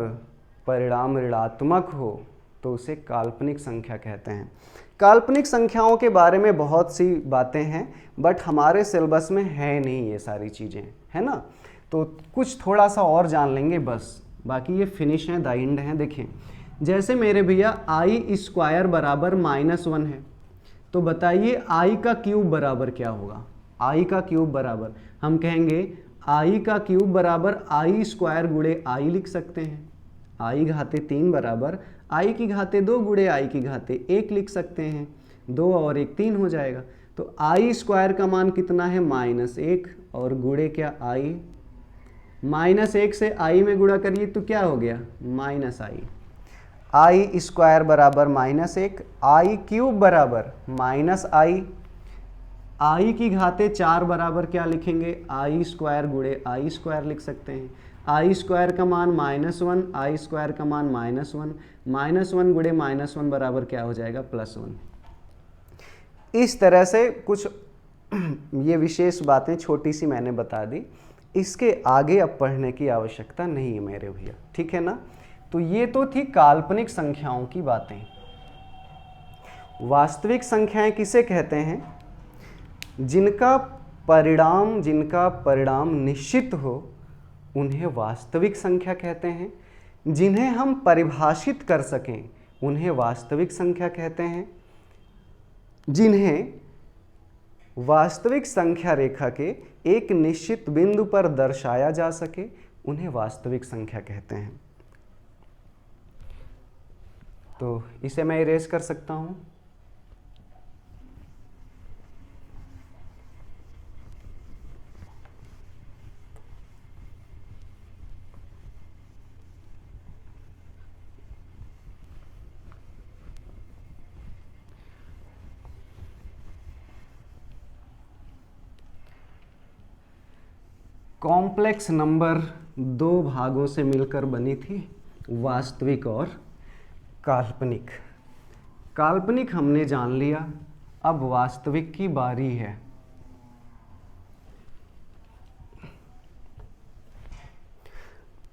परिणाम ऋणात्मक हो तो उसे काल्पनिक संख्या कहते हैं। काल्पनिक संख्याओं के बारे में बहुत सी बातें हैं, बट हमारे सिलेबस में है नहीं ये सारी चीज़ें, है ना। तो कुछ थोड़ा सा और जान लेंगे बस, बाकी ये फिनिश है, द एंड है। देखें, जैसे मेरे भैया आई स्क्वायर बराबर -1 है, तो बताइए आई का क्यूब बराबर क्या होगा। आई का क्यूब बराबर हम कहेंगे आई का क्यूब बराबर आई स्क्वायर गुणे आई लिख सकते हैं। आई घाते 3 बराबर आई की घाते 2 गुणे आई की घाते 1 लिख सकते हैं। 2 और 1 3 हो जाएगा। तो आई स्क्वायर का मान कितना है -1, और गुणे क्या आई, -1 से आई में गुणा करिए तो क्या हो गया -i। आई स्क्वायर बराबर -1, आई क्यूब बराबर -i, आई की घाते 4 बराबर क्या लिखेंगे, आई स्क्वायर गुणे आई स्क्वायर लिख सकते हैं। आई स्क्वायर का मान -1, आई स्क्वायर का मान -1, -1 गुणे -1 बराबर क्या हो जाएगा +1। इस तरह से कुछ ये विशेष बातें छोटी सी मैंने बता दी, इसके आगे अब पढ़ने की आवश्यकता नहीं है मेरे भैया, ठीक है ना। तो ये तो थी काल्पनिक संख्याओं की बातें। वास्तविक संख्याएं किसे कहते हैं, जिनका परिणाम निश्चित हो उन्हें वास्तविक संख्या कहते हैं। जिन्हें हम परिभाषित कर सकें उन्हें वास्तविक संख्या कहते हैं। जिन्हें वास्तविक संख्या रेखा के एक निश्चित बिंदु पर दर्शाया जा सके उन्हें वास्तविक संख्या कहते हैं। तो इसे मैं इरेज कर सकता हूं। कॉम्प्लेक्स नंबर 2 भागों से मिलकर बनी थी, वास्तविक और काल्पनिक। काल्पनिक हमने जान लिया, अब वास्तविक की बारी है।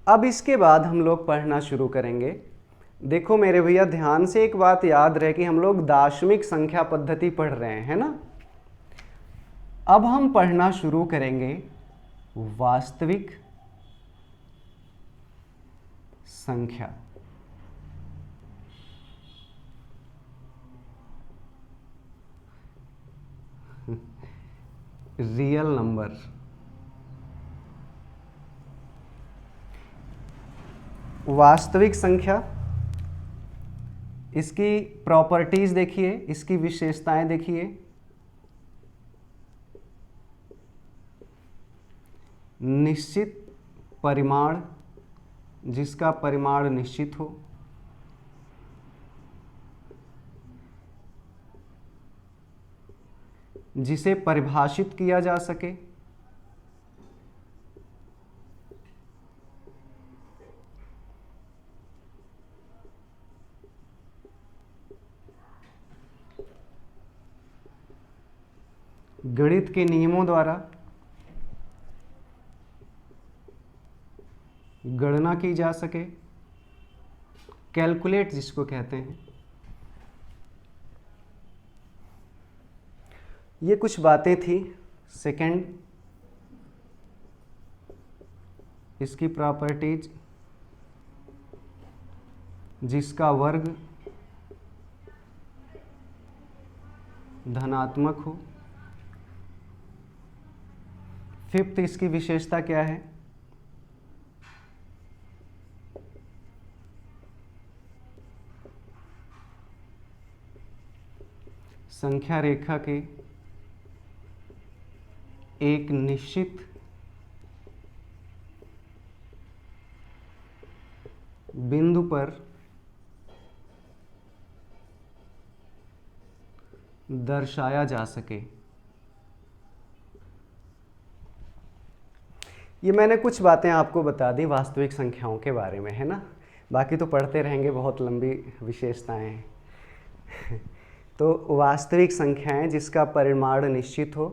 अब इसके बाद हम लोग पढ़ना शुरू करेंगे। देखो मेरे भैया, ध्यान से एक बात याद रहे कि हम लोग दार्शनिक संख्या पद्धति पढ़ रहे हैं, है ना। अब हम पढ़ना शुरू करेंगे वास्तविक संख्या। Real number. वास्तविक संख्या, इसकी प्रॉपर्टीज देखिए, इसकी विशेषताएं देखिए। निश्चित परिमाण, जिसका परिमाण निश्चित हो। जिसे परिभाषित किया जा सके। गणित के नियमों द्वारा गणना की जा सके, कैलकुलेट जिसको कहते हैं। ये कुछ बातें थी। सेकंड, इसकी प्रॉपर्टीज, जिसका वर्ग धनात्मक हो। फिफ्थ, इसकी विशेषता क्या है, संख्या रेखा के एक निश्चित बिंदु पर दर्शाया जा सके। ये मैंने कुछ बातें आपको बता दी वास्तविक संख्याओं के बारे में, है ना। बाकी तो पढ़ते रहेंगे, बहुत लंबी विशेषताएं हैं। तो वास्तविक संख्याएं जिसका परिमाण निश्चित हो,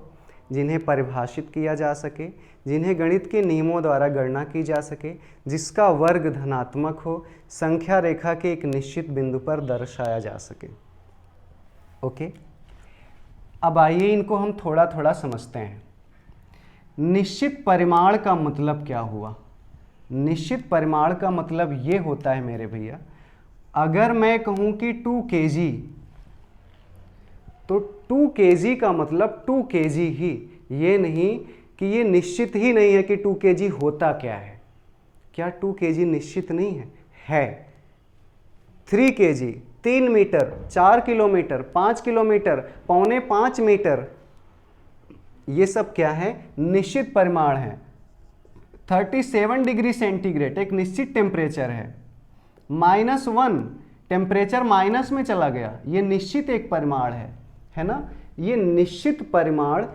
जिन्हें परिभाषित किया जा सके, जिन्हें गणित के नियमों द्वारा गणना की जा सके, जिसका वर्ग धनात्मक हो, संख्या रेखा के एक निश्चित बिंदु पर दर्शाया जा सके। ओके, अब आइए इनको हम थोड़ा थोड़ा समझते हैं। निश्चित परिमाण का मतलब क्या हुआ? निश्चित परिमाण का मतलब ये होता है मेरे भैया, अगर मैं कहूं कि 2 kg, तो 2 kg का मतलब 2 kg ही, ये नहीं कि ये निश्चित ही नहीं है कि 2 kg होता क्या है। क्या 2 kg निश्चित नहीं है? 3 kg, 3 metre, 4 kilometre, 5 kilometre, 4.25 metre, ये सब क्या है? निश्चित परिमाण है। 37 डिग्री सेंटीग्रेड एक निश्चित टेम्परेचर है। -1 टेम्परेचर माइनस में चला गया, ये निश्चित एक परिमाण है ना? ये निश्चित परिमाण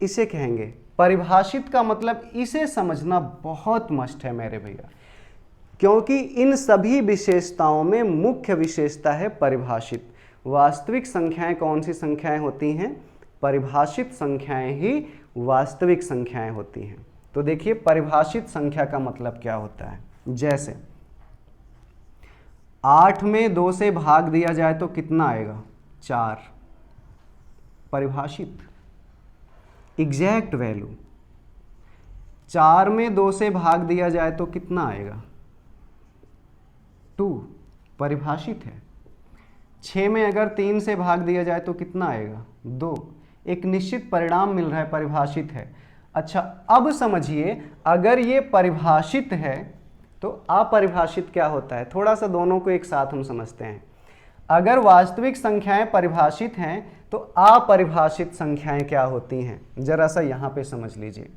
इसे कहेंगे। परिभाषित का मतलब इसे समझना बहुत मस्ट है मेरे भैया, क्योंकि इन सभी विशेषताओं में मुख्य विशेषता है परिभाषित। वास्तविक संख्याएं कौन सी संख्याएं होती हैं? परिभाषित संख्याएं ही वास्तविक संख्याएं होती हैं। तो देखिए परिभाषित संख्या का मतलब क्या होता है। जैसे 8 में 2 से भाग दिया जाए तो कितना आएगा? 4, परिभाषित, एग्जैक्ट वैल्यू। 4 में 2 से भाग दिया जाए तो कितना आएगा? 2, परिभाषित है। 6 में अगर 3 से भाग दिया जाए तो कितना आएगा? 2, एक निश्चित परिणाम मिल रहा है, परिभाषित है। अच्छा, अब समझिए अगर ये परिभाषित है तो अपरिभाषित क्या होता है? थोड़ा सा दोनों को एक साथ हम समझते हैं। अगर वास्तविक संख्याएं परिभाषित हैं तो अपरिभाषित संख्याएं क्या होती हैं? जरा सा यहां पे समझ लीजिए।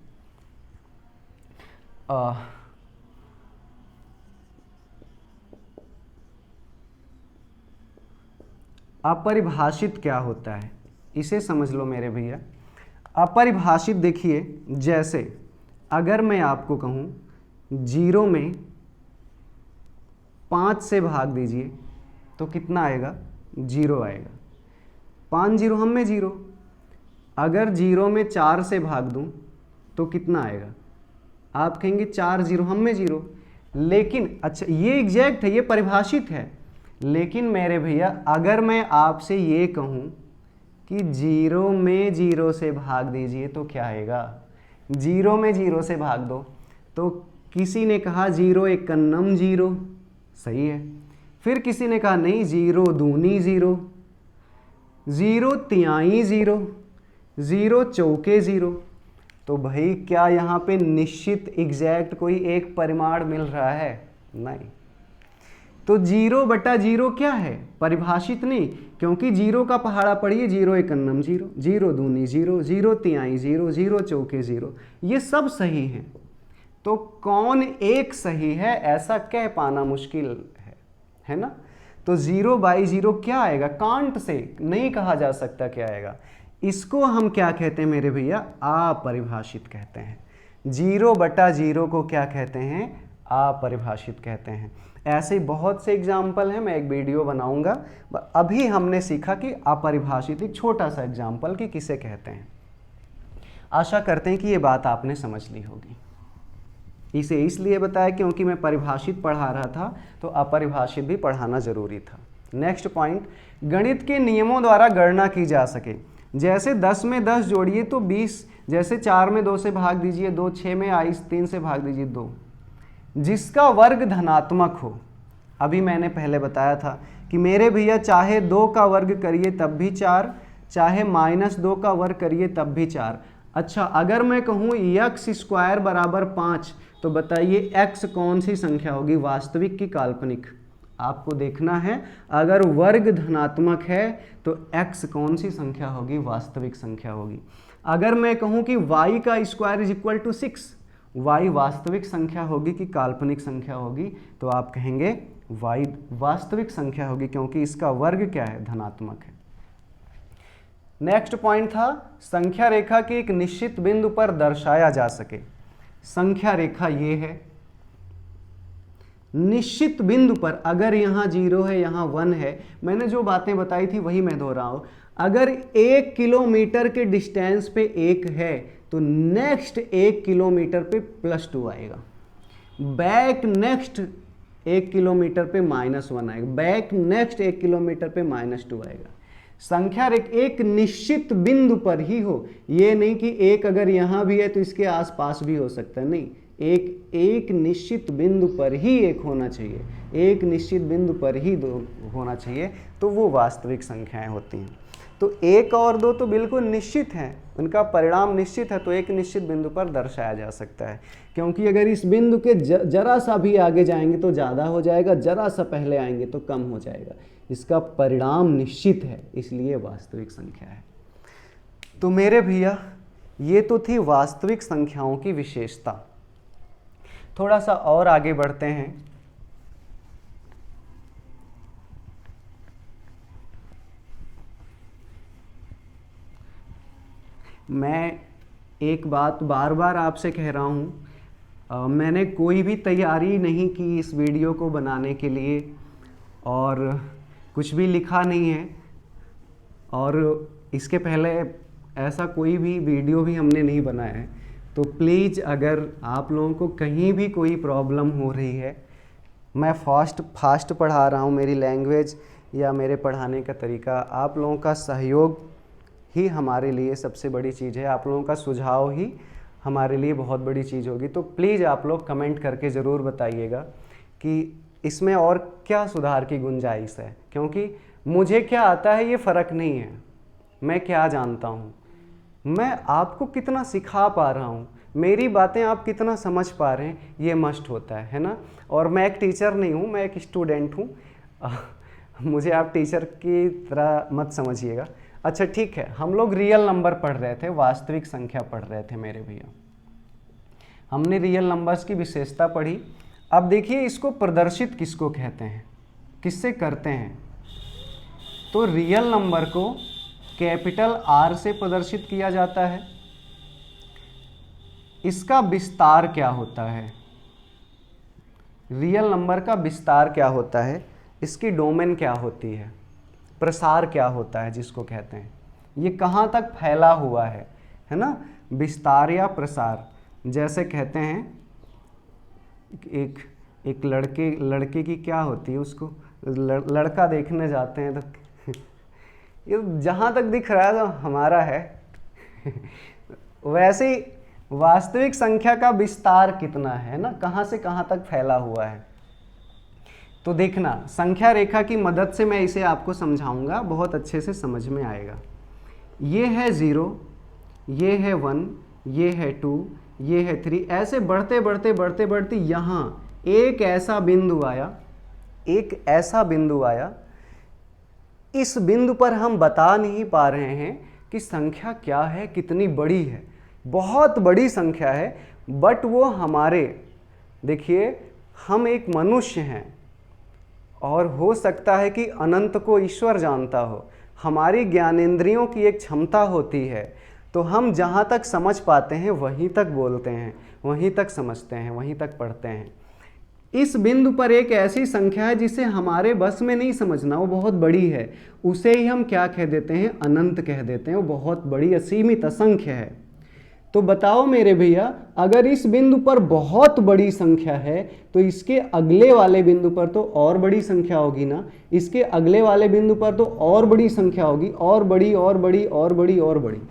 अपरिभाषित क्या होता है इसे समझ लो मेरे भैया। अपरिभाषित देखिए, जैसे अगर मैं आपको कहूं 0 में 5 से भाग दीजिए तो कितना आएगा? 0 आएगा। 5 0 हम में 0। अगर 0 में 4 से भाग दूं तो कितना आएगा? आप कहेंगे 4 0 हम में 0। लेकिन अच्छा, ये एग्जैक्ट है, ये परिभाषित है। लेकिन मेरे भैया अगर मैं आपसे ये कहूं कि 0 में 0 से भाग दीजिए तो क्या आएगा? 0 में 0 से भाग दो तो किसी ने कहा 0 एकन्नम 0, सही है। फिर किसी ने कहा नहीं 0 दूनी 0, 0 तिहाई 0, 0 चौके 0। तो भाई क्या यहाँ पे निश्चित एग्जैक्ट कोई एक परिमाण मिल रहा है? नहीं। तो 0/0 क्या है? परिभाषित नहीं, क्योंकि 0 का पहाड़ा पढ़िए, 0 एकन्नम 0, 0 दूनी 0, 0 तिहाई 0, 0 चौके 0, ये सब सही हैं। तो कौन एक सही है ऐसा कह पाना मुश्किल है ना? तो 0/0 क्या आएगा? कांट से नहीं कहा जा सकता क्या आएगा। इसको हम क्या कहते हैं मेरे भैया? अपरिभाषित कहते हैं। 0/0 को क्या कहते हैं? अपरिभाषित कहते हैं। ऐसे ही बहुत से एग्जाम्पल हैं, मैं एक वीडियो बनाऊंगा। अभी हमने सीखा कि अपरिभाषित, एक छोटा सा एग्जाम्पल कि किसे कहते हैं। आशा करते हैं कि ये बात आपने समझ ली होगी। इसे इसलिए बताया क्योंकि मैं परिभाषित पढ़ा रहा था तो अपरिभाषित भी पढ़ाना जरूरी था। नेक्स्ट पॉइंट, गणित के नियमों द्वारा गणना की जा सके। जैसे 10 में 10 जोड़िए तो 20, जैसे 4 में 2 से भाग दीजिए 2, 6 में 3 से भाग दीजिए 2, जिसका वर्ग धनात्मक हो। अभी मैंने पहले बताया था कि मेरे भैया चाहे 2 का वर्ग करिए तब भी 4, चाहे -2 का वर्ग करिए तब भी 4। अच्छा, अगर मैं कहूँ x² = 5 तो बताइए x कौन सी संख्या होगी? वास्तविक की काल्पनिक? आपको देखना है। अगर वर्ग धनात्मक है तो x कौन सी संख्या होगी? वास्तविक संख्या होगी। अगर मैं कहूँ कि y² = 6, y वास्तविक संख्या होगी कि काल्पनिक संख्या होगी? तो आप कहेंगे y वास्तविक संख्या होगी, क्योंकि इसका वर्ग क्या है? धनात्मक है। नेक्स्ट पॉइंट था, संख्या रेखा के एक निश्चित बिंदु पर दर्शाया जा सके। संख्या रेखा ये है, निश्चित बिंदु पर। अगर यहाँ 0 है, यहाँ 1 है, मैंने जो बातें बताई थी वही मैं दोहराऊं। अगर 1 किलोमीटर के डिस्टेंस पे 1 है तो नेक्स्ट 1 किलोमीटर पे +2 आएगा, बैक नेक्स्ट 1 किलोमीटर पे -1 आएगा, बैक नेक्स्ट 1 किलोमीटर पे -2 आएगा। संख्या एक निश्चित बिंदु पर ही हो, ये नहीं कि एक अगर यहाँ भी है तो इसके आसपास भी हो सकता है, नहीं, एक निश्चित बिंदु पर ही एक होना चाहिए, एक निश्चित बिंदु पर ही दो होना चाहिए, तो वो वास्तविक संख्याएं होती हैं। तो 1 और 2 तो बिल्कुल निश्चित हैं, उनका परिणाम निश्चित है, तो एक निश्चित बिंदु पर दर्शाया जा सकता है। क्योंकि अगर इस बिंदु के जरा सा भी आगे जाएंगे तो ज़्यादा हो जाएगा, जरा सा पहले आएंगे तो कम हो जाएगा, इसका परिणाम निश्चित है, इसलिए वास्तविक संख्या है। तो मेरे भैया ये तो थी वास्तविक संख्याओं की विशेषता। थोड़ा सा और आगे बढ़ते हैं। मैं एक बात बार बार आपसे कह रहा हूँ, मैंने कोई भी तैयारी नहीं की इस वीडियो को बनाने के लिए और कुछ भी लिखा नहीं है, और इसके पहले ऐसा कोई भी वीडियो भी हमने नहीं बनाया है। तो प्लीज़ अगर आप लोगों को कहीं भी कोई प्रॉब्लम हो रही है, मैं फास्ट पढ़ा रहा हूँ, मेरी लैंग्वेज या मेरे पढ़ाने का तरीका, आप लोगों का सहयोग ही हमारे लिए सबसे बड़ी चीज़ है, आप लोगों का सुझाव ही हमारे लिए बहुत बड़ी चीज़ होगी। तो प्लीज़ आप लोग कमेंट करके ज़रूर बताइएगा कि इसमें और क्या सुधार की गुंजाइश है, क्योंकि मुझे क्या आता है ये फ़र्क नहीं है, मैं क्या जानता हूँ, मैं आपको कितना सिखा पा रहा हूँ, मेरी बातें आप कितना समझ पा रहे हैं, ये मस्ट होता है ना। और मैं एक टीचर नहीं हूँ, मैं एक स्टूडेंट हूँ, मुझे आप टीचर की तरह मत समझिएगा। अच्छा ठीक है, हम लोग रियल नंबर पढ़ रहे थे, वास्तविक संख्या पढ़ रहे थे मेरे भैया, हमने रियल नंबर्स की विशेषता पढ़ी। अब देखिए इसको प्रदर्शित किसको कहते हैं, किससे करते हैं। तो रियल नंबर को कैपिटल R से प्रदर्शित किया जाता है। इसका विस्तार क्या होता है, रियल नंबर का विस्तार क्या होता है, इसकी डोमेन क्या होती है, प्रसार क्या होता है जिसको कहते हैं, ये कहाँ तक फैला हुआ है ना, विस्तार या प्रसार। जैसे कहते हैं एक लड़के की क्या होती है, उसको लड़का देखने जाते हैं तो ये जहाँ तक दिख रहा है तो हमारा है वैसे ही वास्तविक संख्या का विस्तार कितना है ना, कहाँ से कहाँ तक फैला हुआ है। तो देखना, संख्या रेखा की मदद से मैं इसे आपको समझाऊंगा, बहुत अच्छे से समझ में आएगा। ये है 0, ये है 1, ये है 2, ये है 3, ऐसे बढ़ते बढ़ते बढ़ते बढ़ते यहाँ एक ऐसा बिंदु आया, इस बिंदु पर हम बता नहीं पा रहे हैं कि संख्या क्या है, कितनी बड़ी है, बहुत बड़ी संख्या है, बट वो हमारे, देखिए हम एक मनुष्य हैं और हो सकता है कि अनंत को ईश्वर जानता हो, हमारी ज्ञानेंद्रियों की एक क्षमता होती है, तो हम जहाँ तक समझ पाते हैं वहीं तक बोलते हैं, वहीं तक समझते हैं, वहीं तक पढ़ते हैं। इस बिंदु पर एक ऐसी संख्या है जिसे हमारे बस में नहीं समझना, वो बहुत बड़ी है, उसे ही हम क्या कह देते हैं, अनंत कह देते हैं, वो बहुत बड़ी असीमित असंख्य है। तो बताओ मेरे भैया, अगर इस बिंदु पर बहुत बड़ी संख्या है तो इसके अगले वाले बिंदु पर तो और बड़ी संख्या होगी ना, इसके अगले वाले बिंदु पर तो और बड़ी संख्या होगी, और बड़ी और बड़ी और बड़ी और बड़ी।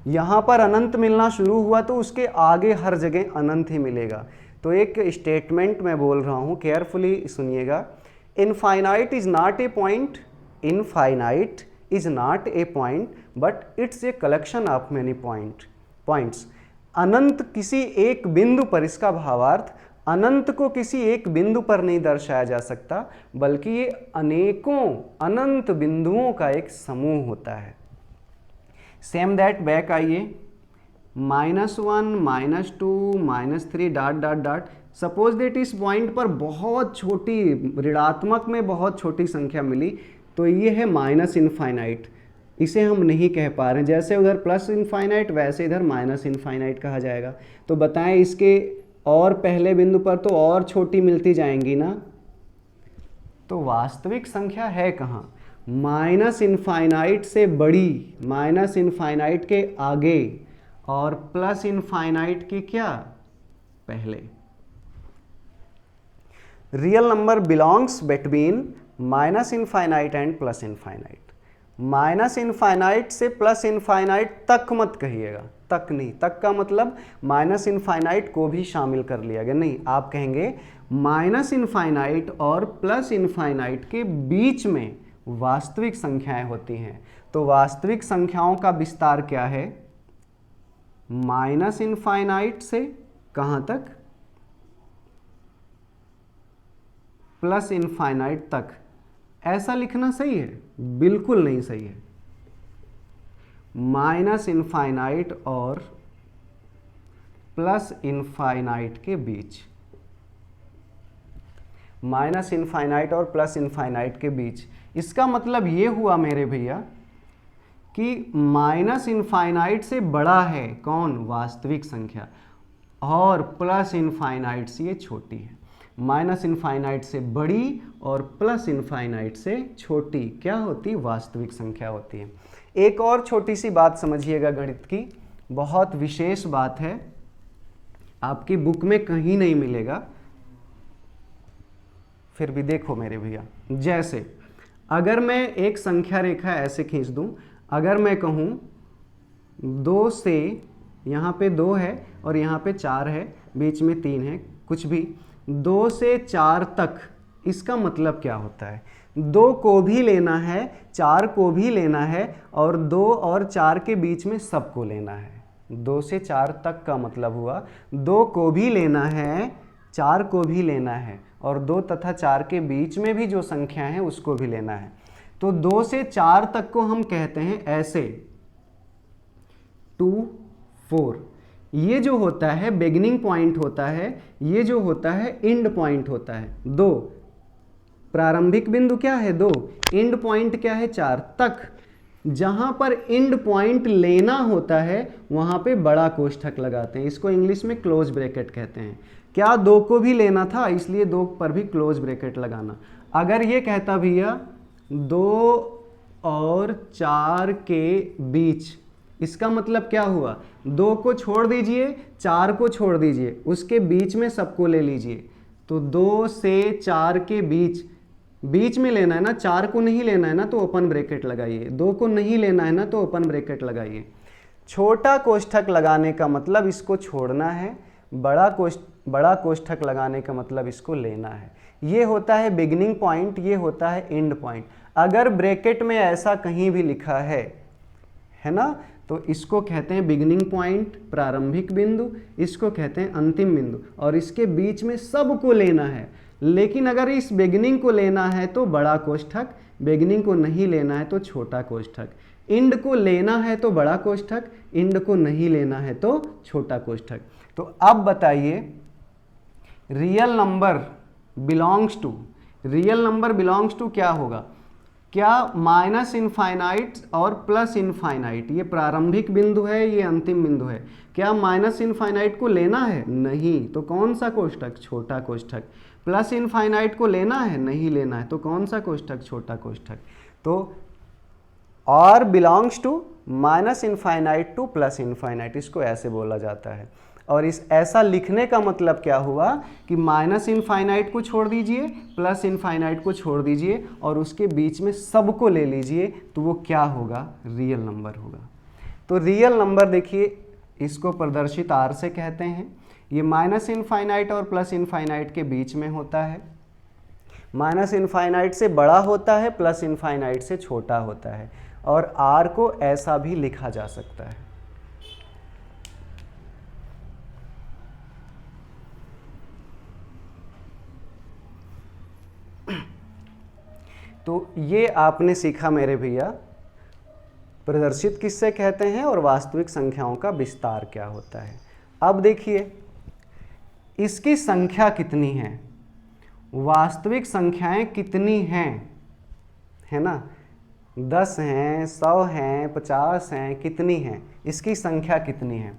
यहाँ पर अनंत मिलना शुरू हुआ तो उसके आगे हर जगह अनंत ही मिलेगा। तो एक स्टेटमेंट मैं बोल रहा हूँ, केयरफुली सुनिएगा। Infinite is not a point, infinite is not a point but it's a collection of many points। अनंत किसी एक बिंदु पर, इसका भावार्थ अनंत को किसी एक बिंदु पर नहीं दर्शाया जा सकता, बल्कि ये अनेकों अनंत बिंदुओं का एक समूह होता है। सेम दैट बैक आइए, -1 -2 -3 dot dot dot. Suppose that इस पॉइंट पर बहुत छोटी, ऋणात्मक में बहुत छोटी संख्या मिली, तो ये है माइनस इनफाइनाइट, इसे हम नहीं कह पा रहे हैं। जैसे उधर प्लस इनफाइनाइट वैसे इधर माइनस इनफाइनाइट कहा जाएगा। तो बताएं इसके और पहले बिंदु पर तो और छोटी मिलती जाएंगी ना। तो वास्तविक संख्या है कहाँ, माइनस इनफाइनाइट से बड़ी, माइनस इनफाइनाइट के आगे, और प्लस इनफाइनाइट के क्या पहले। Real number belongs between minus infinite and plus infinite. Minus infinite से प्लस इनफाइनाइट तक मत कहिएगा, तक नहीं, तक का मतलब माइनस इनफाइनाइट को भी शामिल कर लिया गया, नहीं, आप कहेंगे माइनस इनफाइनाइट और प्लस इनफाइनाइट के बीच में वास्तविक संख्याएं होती हैं। तो वास्तविक संख्याओं का विस्तार क्या है, माइनस इनफाइनाइट से कहां तक, प्लस इनफाइनाइट तक। ऐसा लिखना सही है? बिल्कुल नहीं सही है। माइनस इनफाइनाइट और प्लस इनफाइनाइट के बीच, माइनस इनफाइनाइट और प्लस इनफाइनाइट के बीच, इसका मतलब ये हुआ मेरे भैया कि माइनस इनफाइनाइट से बड़ा है कौन, वास्तविक संख्या, और प्लस इनफाइनाइट से ये छोटी है। माइनस इनफाइनाइट से बड़ी और प्लस इनफाइनाइट से छोटी क्या होती, वास्तविक संख्या होती है। एक और छोटी सी बात समझिएगा गणित की, बहुत विशेष बात है, आपकी बुक में कहीं नहीं मिलेगा, फिर भी देखो मेरे भैया। जैसे अगर मैं एक संख्या रेखा ऐसे खींच दूं, अगर मैं कहूं 2 से, यहाँ पे 2 है और यहाँ पे 4 है, बीच में 3 है, कुछ भी, 2 से 4 तक, इसका मतलब क्या होता है, 2 को भी लेना है, 4 को भी लेना है, और 2 और 4 के बीच में सबको लेना है। 2 से 4 तक का मतलब हुआ 2 को भी लेना है, 4 को भी लेना है, और 2 तथा 4 के बीच में भी जो संख्या है उसको भी लेना है। तो 2 से 4 तक को हम कहते हैं ऐसे 2, 4। ये जो होता है बिगिनिंग पॉइंट होता है, ये जो होता है एंड पॉइंट होता है। 2 प्रारंभिक बिंदु क्या है 2, एंड पॉइंट क्या है 4 तक। जहां पर एंड पॉइंट लेना होता है वहां पे बड़ा कोष्ठक लगाते हैं, इसको इंग्लिश में क्लोज ब्रैकेट कहते हैं। क्या 2 को भी लेना था, इसलिए 2 पर भी क्लोज ब्रैकेट लगाना। अगर ये कहता भैया 2 और 4 के बीच, इसका मतलब क्या हुआ, 2 को छोड़ दीजिए, 4 को छोड़ दीजिए, उसके बीच में सबको ले लीजिए। तो 2 से 4 के बीच, बीच में लेना है ना, 4 को नहीं लेना है ना तो ओपन ब्रैकेट लगाइए, 2 को नहीं लेना है ना तो ओपन ब्रैकेट लगाइए। छोटा कोष्ठक लगाने का मतलब इसको छोड़ना है, बड़ा कोष्ठक लगाने का मतलब इसको लेना है। ये होता है बिगिनिंग पॉइंट, ये होता है एंड पॉइंट। अगर ब्रैकेट में ऐसा कहीं भी लिखा है ना, तो इसको कहते हैं बिगिनिंग पॉइंट, प्रारंभिक बिंदु, इसको कहते हैं अंतिम बिंदु, और इसके बीच में सबको लेना है। लेकिन अगर इस बिगिनिंग को लेना है तो बड़ा कोष्ठक, बिगिनिंग को नहीं लेना है तो छोटा कोष्ठक, एंड को लेना है तो बड़ा कोष्ठक, एंड को नहीं लेना है तो छोटा कोष्ठक। तो अब बताइए real number belongs to, real number belongs to क्या होगा, क्या माइनस इनफाइनाइट और प्लस इनफाइनाइट, ये प्रारंभिक बिंदु है, ये अंतिम बिंदु है, क्या माइनस इनफाइनाइट को लेना है, नहीं, तो कौन सा कोष्ठक, छोटा कोष्ठक। प्लस इनफाइनाइट को लेना है, नहीं लेना है, तो कौन सा कोष्ठक, छोटा कोष्ठक। तो और belongs to minus infinite to plus infinite, इसको ऐसे बोला जाता है। और इस ऐसा लिखने का मतलब क्या हुआ कि माइनस इनफाइनाइट को छोड़ दीजिए, प्लस इनफाइनाइट को छोड़ दीजिए, और उसके बीच में सबको ले लीजिए, तो वो क्या होगा, रियल नंबर होगा। तो रियल नंबर देखिए, इसको प्रदर्शित आर से कहते हैं। ये माइनस इनफाइनाइट और प्लस इनफाइनाइट के बीच में होता है, माइनस इनफाइनाइट से बड़ा होता है, प्लस इनफाइनाइट से छोटा होता है, और आर को ऐसा भी लिखा जा सकता है। तो ये आपने सीखा मेरे भैया, प्रदर्शित किससे कहते हैं और वास्तविक संख्याओं का विस्तार क्या होता है। अब देखिए इसकी संख्या कितनी है, वास्तविक संख्याएं कितनी हैं, है ना, 10 हैं, 100 हैं, 50 हैं, कितनी हैं, इसकी संख्या कितनी है।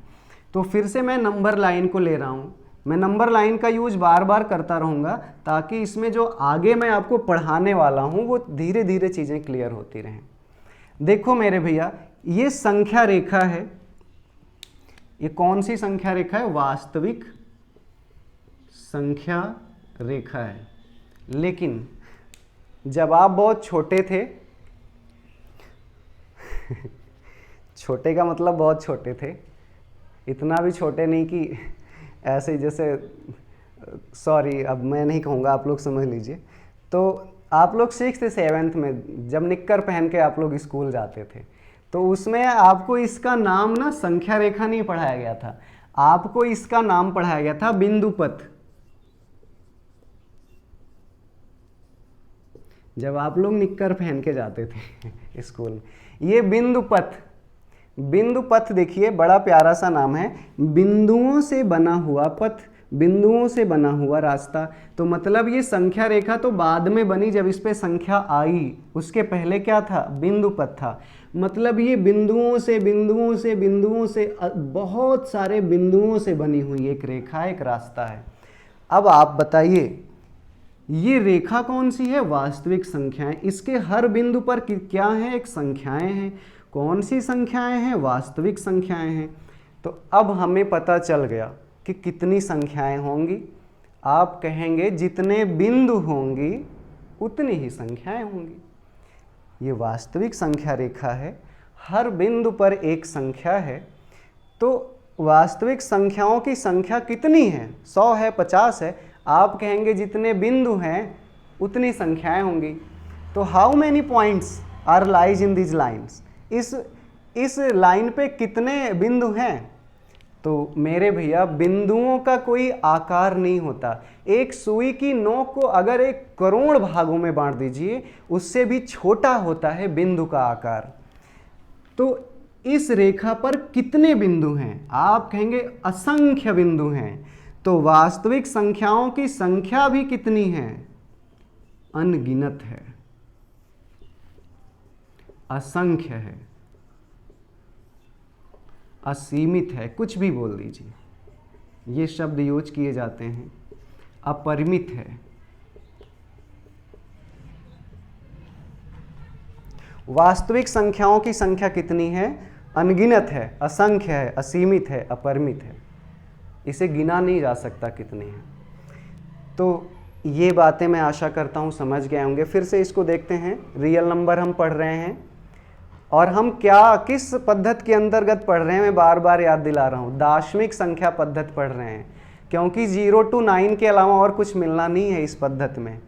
तो फिर से मैं नंबर लाइन को ले रहा हूँ, मैं नंबर लाइन का यूज बार बार करता रहूँगा ताकि इसमें जो आगे मैं आपको पढ़ाने वाला हूँ वो धीरे धीरे चीज़ें क्लियर होती रहें। देखो मेरे भैया, ये संख्या रेखा है, ये कौन सी संख्या रेखा है? वास्तविक संख्या रेखा है। लेकिन जब आप बहुत छोटे थे छोटे का मतलब बहुत छोटे थे, इतना भी छोटे नहीं कि ऐसे जैसे, सॉरी अब मैं नहीं कहूँगा, आप लोग समझ लीजिए। तो आप लोग 6th 7th में जब निक्कर पहन के आप लोग स्कूल जाते थे तो उसमें आपको इसका नाम ना संख्या रेखा नहीं पढ़ाया गया था, आपको इसका नाम पढ़ाया गया था बिंदुपथ। जब आप लोग निक्कर पहन के जाते थे स्कूल में, ये बिंदुपथ, बिंदुपथ देखिए बड़ा प्यारा सा नाम है, बिंदुओं से बना हुआ पथ, बिंदुओं से बना हुआ रास्ता। तो मतलब ये संख्या रेखा तो बाद में बनी जब इस पे संख्या आई, उसके पहले क्या था? बिंदुपथ था। मतलब ये बिंदुओं से बिंदुओं से बिंदुओं से बहुत सारे बिंदुओं से बनी हुई एक रेखा, एक रास्ता है। अब आप बताइए ये रेखा कौन सी है? वास्तविक संख्याएं। इसके हर बिंदु पर क्या है? एक संख्याएं हैं। कौन सी संख्याएं हैं? वास्तविक संख्याएं हैं। तो अब हमें पता चल गया कि कितनी संख्याएं होंगी। आप कहेंगे जितने बिंदु होंगी उतनी ही संख्याएं होंगी। ये वास्तविक संख्या रेखा है, हर बिंदु पर एक संख्या है। तो वास्तविक संख्याओं की संख्या कितनी है? 100 है, 50 है। आप कहेंगे जितने बिंदु हैं उतनी संख्याएं होंगी। तो how many points are lies in this lines? इस लाइन पे कितने बिंदु हैं? तो मेरे भैया बिंदुओं का कोई आकार नहीं होता। एक सुई की नोक को अगर 1 करोड़ भागों में बांट दीजिए, उससे भी छोटा होता है बिंदु का आकार। तो इस रेखा पर कितने बिंदु हैं? आप कहेंगे असंख्य बिंदु हैं। तो वास्तविक संख्याओं की संख्या भी कितनी है? अनगिनत है, असंख्य है, असीमित है, कुछ भी बोल दीजिए, ये शब्द यूज किए जाते हैं। अपरिमित है। वास्तविक संख्याओं की संख्या कितनी है? अनगिनत है, असंख्य है, असीमित है, अपरिमित है। इसे गिना नहीं जा सकता कितनी है। तो ये बातें मैं आशा करता हूँ समझ गए होंगे। फिर से इसको देखते हैं। रियल नंबर हम पढ़ रहे हैं और हम किस पद्धति के अंतर्गत पढ़ रहे हैं, मैं बार बार याद दिला रहा हूँ, दार्शनिक संख्या पद्धति पढ़ रहे हैं, क्योंकि 0 to 9 के अलावा और कुछ मिलना नहीं है इस पद्धति में।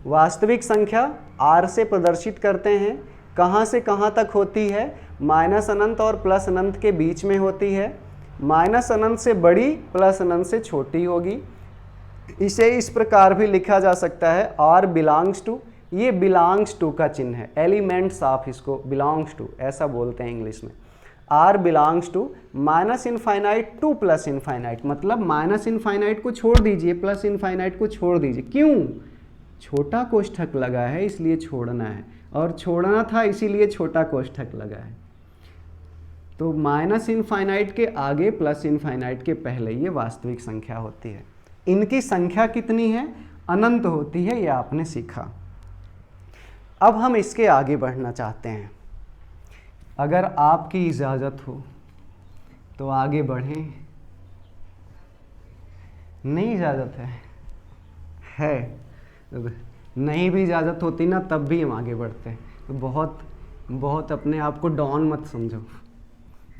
वास्तविक संख्या R से प्रदर्शित करते हैं। कहाँ से कहाँ तक होती है? माइनस अनंत और प्लस अनंत के बीच में होती है। माइनस अनंत से बड़ी, प्लस अनंत से छोटी होगी। इसे इस प्रकार भी लिखा जा सकता है, R बिलोंग्स टू, ये बिलोंग्स टू का चिन्ह है, एलिमेंट्स ऑफ, इसको बिलोंग्स टू ऐसा बोलते हैं इंग्लिश में। R belongs to minus infinite to plus infinite, मतलब माइनस इनफाइनाइट को छोड़ दीजिए, प्लस इनफाइनाइट को छोड़ दीजिए। क्यों? छोटा कोष्ठक लगा है इसलिए छोड़ना है, और छोड़ना था इसीलिए छोटा कोष्ठक लगा है। तो माइनस इनफाइनाइट के आगे, प्लस इनफाइनाइट के पहले ये वास्तविक संख्या होती है। इनकी संख्या कितनी है? अनंत होती है, ये आपने सीखा। अब हम इसके आगे बढ़ना चाहते हैं। अगर आपकी इजाज़त हो तो आगे बढ़ें। नहीं इजाज़त है नहीं भी इजाज़त होती ना तब भी हम आगे बढ़ते हैं। तो बहुत अपने आप को डॉन मत समझो,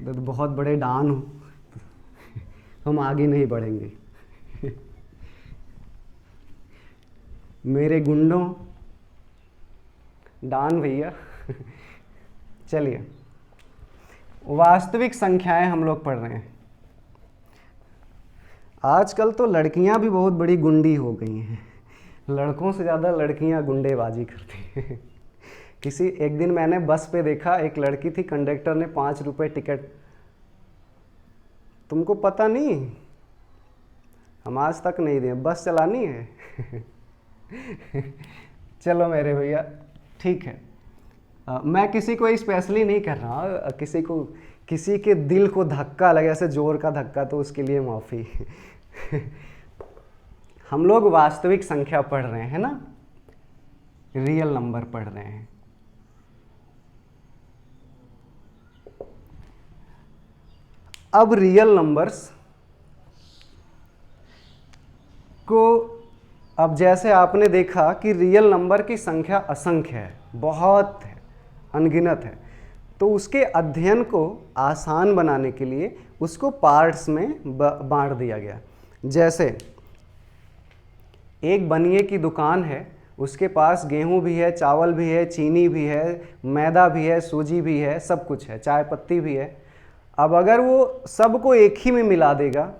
तो बहुत बड़े डॉन हो हम आगे नहीं बढ़ेंगे। मेरे गुंडों, डॉन भैया। चलिए, वास्तविक संख्याएं हम लोग पढ़ रहे हैं। आजकल तो लड़कियां भी बहुत बड़ी गुंडी हो गई हैं, लड़कों से ज़्यादा लड़कियां गुंडेबाजी करती हैं। एक दिन मैंने बस पे देखा, एक लड़की थी, कंडक्टर ने 5 रुपये टिकट, तुमको पता नहीं? हम आज तक नहीं दिए, बस चलानी है। चलो मेरे भैया, ठीक है, मैं किसी को स्पेशली नहीं कर रहा, किसी के दिल को धक्का लगे, ऐसे जोर का धक्का, तो उसके लिए माफ़ी। हम लोग वास्तविक संख्या पढ़ रहे हैं ना, रियल नंबर पढ़ रहे हैं। अब रियल नंबर्स को, अब जैसे आपने देखा कि रियल नंबर की संख्या असंख्य है, बहुत है, अनगिनत है, तो उसके अध्ययन को आसान बनाने के लिए उसको पार्ट्स में बांट दिया गया। जैसे एक बनिए की दुकान है, उसके पास गेहूं भी है, चावल भी है, चीनी भी है, मैदा भी है, सूजी भी है, सब कुछ है, चाय पत्ती भी है। अब अगर वो सबको एक ही में मिला देगा,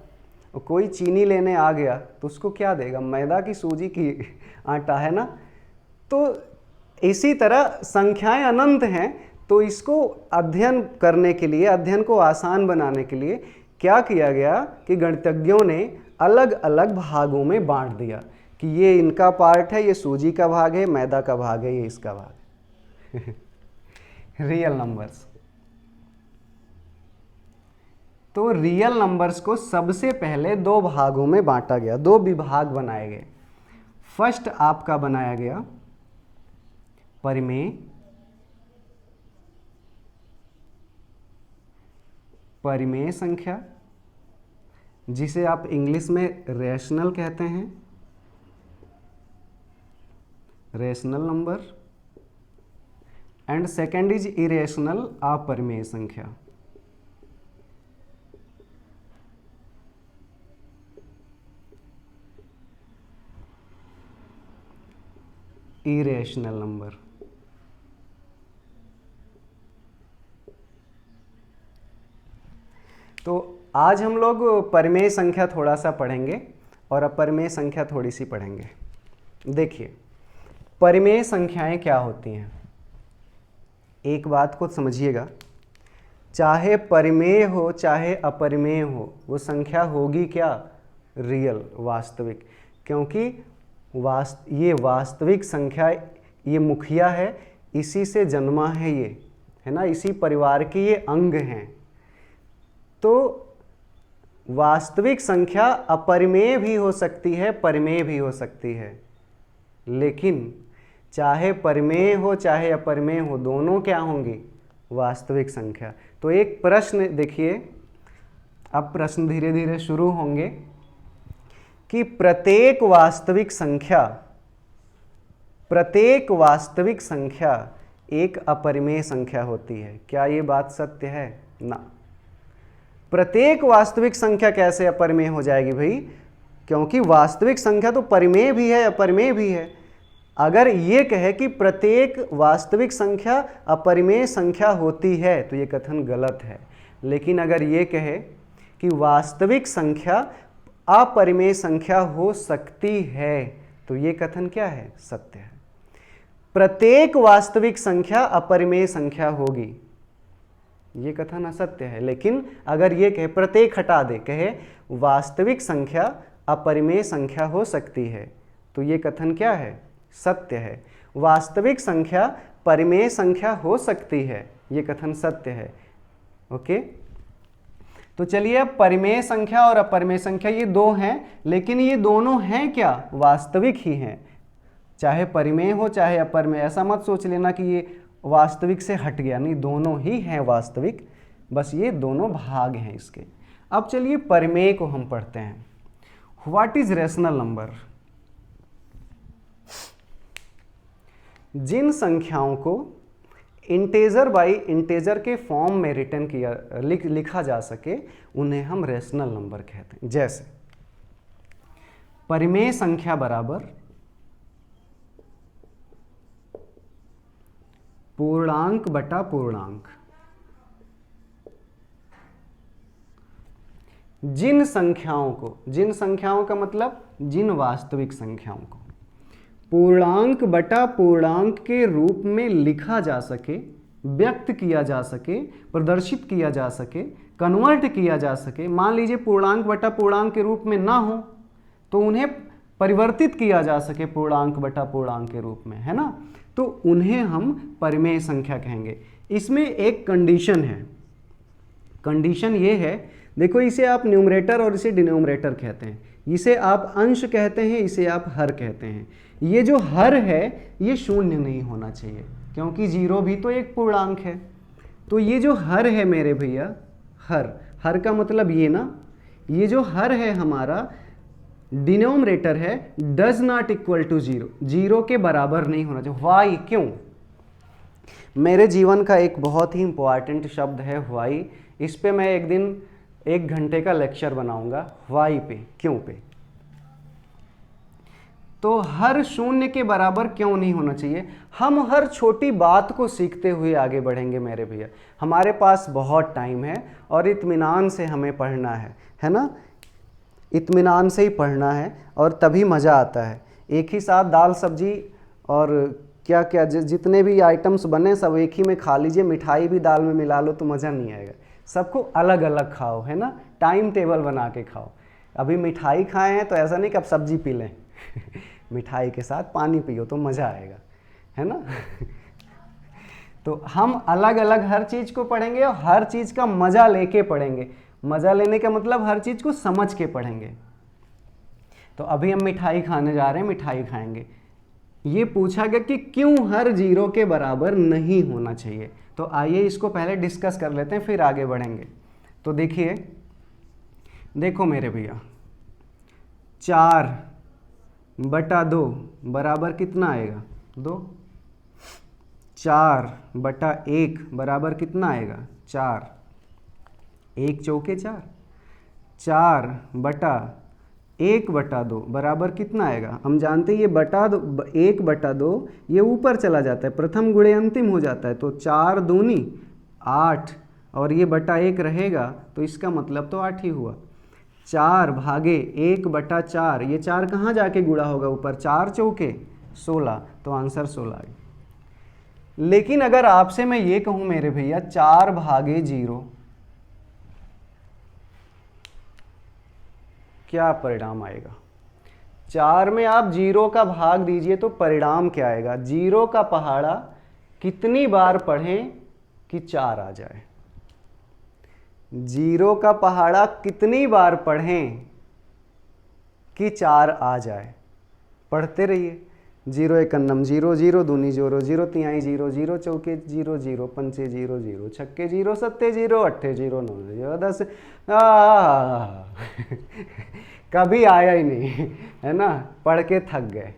कोई चीनी लेने आ गया तो उसको क्या देगा? मैदा की, सूजी की, आटा, है ना। तो इसी तरह संख्याएं अनंत हैं, तो इसको अध्ययन करने के लिए, अध्ययन को आसान बनाने के लिए क्या किया गया कि गणितज्ञों ने अलग अलग भागों में बांट दिया कि ये इनका पार्ट है, ये सूजी का भाग है, मैदा का भाग है, ये इसका भाग है। Real numbers. तो रियल नंबर्स को सबसे पहले दो भागों में बांटा गया, दो विभाग बनाए गए। फर्स्ट आपका बनाया गया परिमेय, परिमेय संख्या, जिसे आप इंग्लिश में रैशनल कहते हैं, rational number. And second is irrational, अपरिमेय संख्या। Irrational number. तो आज हम लोग परिमेय संख्या थोड़ा सा पढ़ेंगे और अपरिमेय संख्या थोड़ी सी पढ़ेंगे। देखिए, परिमेय संख्याएं क्या होती हैं, एक बात को समझिएगा, चाहे परिमेय हो चाहे अपरिमेय हो, वो संख्या होगी क्या? रियल, वास्तविक। क्योंकि ये वास्तविक संख्या, ये मुखिया है, इसी से जन्मा है ये, है ना, इसी परिवार के ये अंग हैं। तो वास्तविक संख्या अपरिमेय भी हो सकती है, परिमेय भी हो सकती है, लेकिन चाहे परिमेय हो चाहे अपरिमेय हो, दोनों क्या होंगी? वास्तविक संख्या। तो एक प्रश्न देखिए, अब प्रश्न धीरे धीरे शुरू होंगे कि प्रत्येक वास्तविक संख्या एक अपरिमेय संख्या होती है। क्या ये बात सत्य है? ना। प्रत्येक वास्तविक संख्या कैसे अपरिमेय हो जाएगी भाई? क्योंकि वास्तविक संख्या तो परिमेय भी है, अपरिमेय भी है। अगर ये कहे कि प्रत्येक वास्तविक संख्या अपरिमेय संख्या होती है तो ये कथन गलत है। लेकिन अगर ये कहे कि वास्तविक संख्या अपरिमेय संख्या हो सकती है तो ये कथन क्या है? सत्य है। प्रत्येक वास्तविक संख्या अपरिमेय संख्या होगी, ये कथन असत्य है। लेकिन अगर ये कहे, प्रत्येक हटा दे, कहे वास्तविक संख्या अपरिमेय संख्या हो सकती है, तो ये कथन क्या है? सत्य है। वास्तविक संख्या परिमेय संख्या हो सकती है, ये कथन सत्य है। ओके, तो चलिए, अब परिमेय संख्या और अपरिमेय संख्या ये दो हैं, लेकिन ये दोनों हैं क्या? वास्तविक ही हैं। चाहे परिमेय हो चाहे अपरिमेय, ऐसा मत सोच लेना कि ये वास्तविक से हट गया, नहीं, दोनों ही हैं वास्तविक, बस ये दोनों भाग हैं इसके। अब चलिए परिमेय को हम पढ़ते हैं। What is rational number? जिन संख्याओं को इंटेजर बाई इंटेजर के फॉर्म में रिटर्न किया, लिखा जा सके, उन्हें हम रैशनल नंबर कहते हैं। जैसे परिमेय संख्या बराबर पूर्णांक बटा पूर्णांक। जिन संख्याओं का मतलब जिन वास्तविक संख्याओं को पूर्णांक बटा पूर्णांक के रूप में लिखा जा सके, व्यक्त किया जा सके, प्रदर्शित किया जा सके, कन्वर्ट किया जा सके। मान लीजिए पूर्णांक बटा पूर्णांक के रूप में ना हो तो उन्हें परिवर्तित किया जा सके पूर्णांक बटा पूर्णांक के रूप में, है ना, तो उन्हें हम परिमेय संख्या कहेंगे। इसमें एक कंडीशन है, कंडीशन ये है, देखो इसे आप न्यूमरेटर और इसे डिनोमिनेटर कहते हैं, इसे आप अंश कहते हैं, इसे आप हर कहते हैं। ये जो हर है ये शून्य नहीं होना चाहिए, क्योंकि जीरो भी तो एक पूर्णांक है। तो ये जो हर है मेरे भैया, हर का मतलब ये ना, ये जो हर है हमारा डिनोमिनेटर है, does not equal to zero, zero के बराबर नहीं होना चाहिए। वाई? क्यों? मेरे जीवन का एक बहुत ही इंपॉर्टेंट शब्द है वाई। इस पे मैं एक दिन 1 घंटे का लेक्चर बनाऊंगा, वाई पे, क्यों पे। तो हर शून्य के बराबर क्यों नहीं होना चाहिए। हम हर छोटी बात को सीखते हुए आगे बढ़ेंगे मेरे भैया। हमारे पास बहुत टाइम है और इत्मीनान से हमें पढ़ना है ना, इत्मीनान से ही पढ़ना है और तभी मज़ा आता है। एक ही साथ दाल सब्जी और क्या क्या जितने भी आइटम्स बने सब एक ही में खा लीजिए, मिठाई भी दाल में मिला लो तो मज़ा नहीं आएगा। सबको अलग अलग खाओ, है ना, टाइम टेबल बना के खाओ। अभी मिठाई खाए हैं तो ऐसा नहीं कि अब सब्जी पी लें मिठाई के साथ पानी पियो तो मज़ा आएगा, है ना तो हम अलग अलग हर चीज़ को पढ़ेंगे और हर चीज़ का मज़ा लेके पढ़ेंगे। मज़ा लेने का मतलब हर चीज़ को समझ के पढ़ेंगे। तो अभी हम मिठाई खाने जा रहे हैं, मिठाई खाएंगे। ये पूछा गया कि क्यों हर जीरो के बराबर नहीं होना चाहिए। तो आइए इसको पहले डिस्कस कर लेते हैं, फिर आगे बढ़ेंगे। तो देखिए, देखो मेरे भैया, 4/2 बराबर कितना आएगा? 2। 4/1 बराबर कितना आएगा? 4। 1 चौके 4। 4/1/2 बराबर कितना आएगा? हम जानते हैं ये 1/2 ये ऊपर चला जाता है, प्रथम गुणे अंतिम हो जाता है। तो 4 दूनी 8 और ये बटा 1 रहेगा, तो इसका मतलब तो 8 ही हुआ। 4/1/4, ये 4 कहाँ जाके गुणा होगा? ऊपर। 4 चौके 16, तो आंसर 16 है। लेकिन अगर आपसे मैं ये कहूँ मेरे भैया 4/0, क्या परिणाम आएगा? 4 में आप 0 का भाग दीजिए तो परिणाम क्या आएगा? 0 का पहाड़ा कितनी बार पढ़ें कि 4 आ जाए? 0 का पहाड़ा कितनी बार पढ़ें कि 4 आ जाए? पढ़ते रहिए। 0 एकन्नम 0, 0 दूनी 0, 0 तिहाई 0, 0 चौके 0, 0 पंचे 0, 0 छक्के 0, सत्ते 0, अट्ठे 0, 9 0, 10। कभी आया ही नहीं, है ना, पढ़ के थक गए।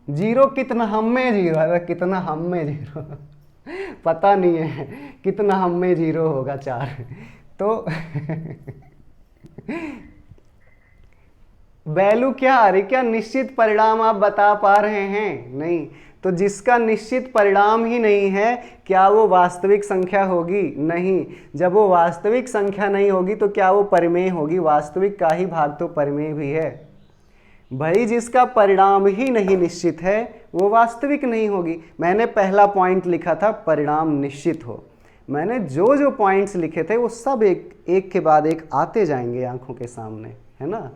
0 कितना हम में 0 है, कितना हम में 0 पता नहीं है कितना हम में 0 होगा। 4 तो वैल्यू क्या आ रही? क्या निश्चित परिणाम आप बता पा रहे हैं? नहीं। तो जिसका निश्चित परिणाम ही नहीं है, क्या वो वास्तविक संख्या होगी? नहीं। जब वो वास्तविक संख्या नहीं होगी तो क्या वो परिमेय होगी? वास्तविक का ही भाग तो परिमेय भी है भाई। जिसका परिणाम ही नहीं निश्चित है वो वास्तविक नहीं होगी। मैंने पहला पॉइंट लिखा था परिणाम निश्चित हो। मैंने जो जो पॉइंट्स लिखे थे वो सब एक के बाद एक आते जाएंगे आंखों के सामने, है ना।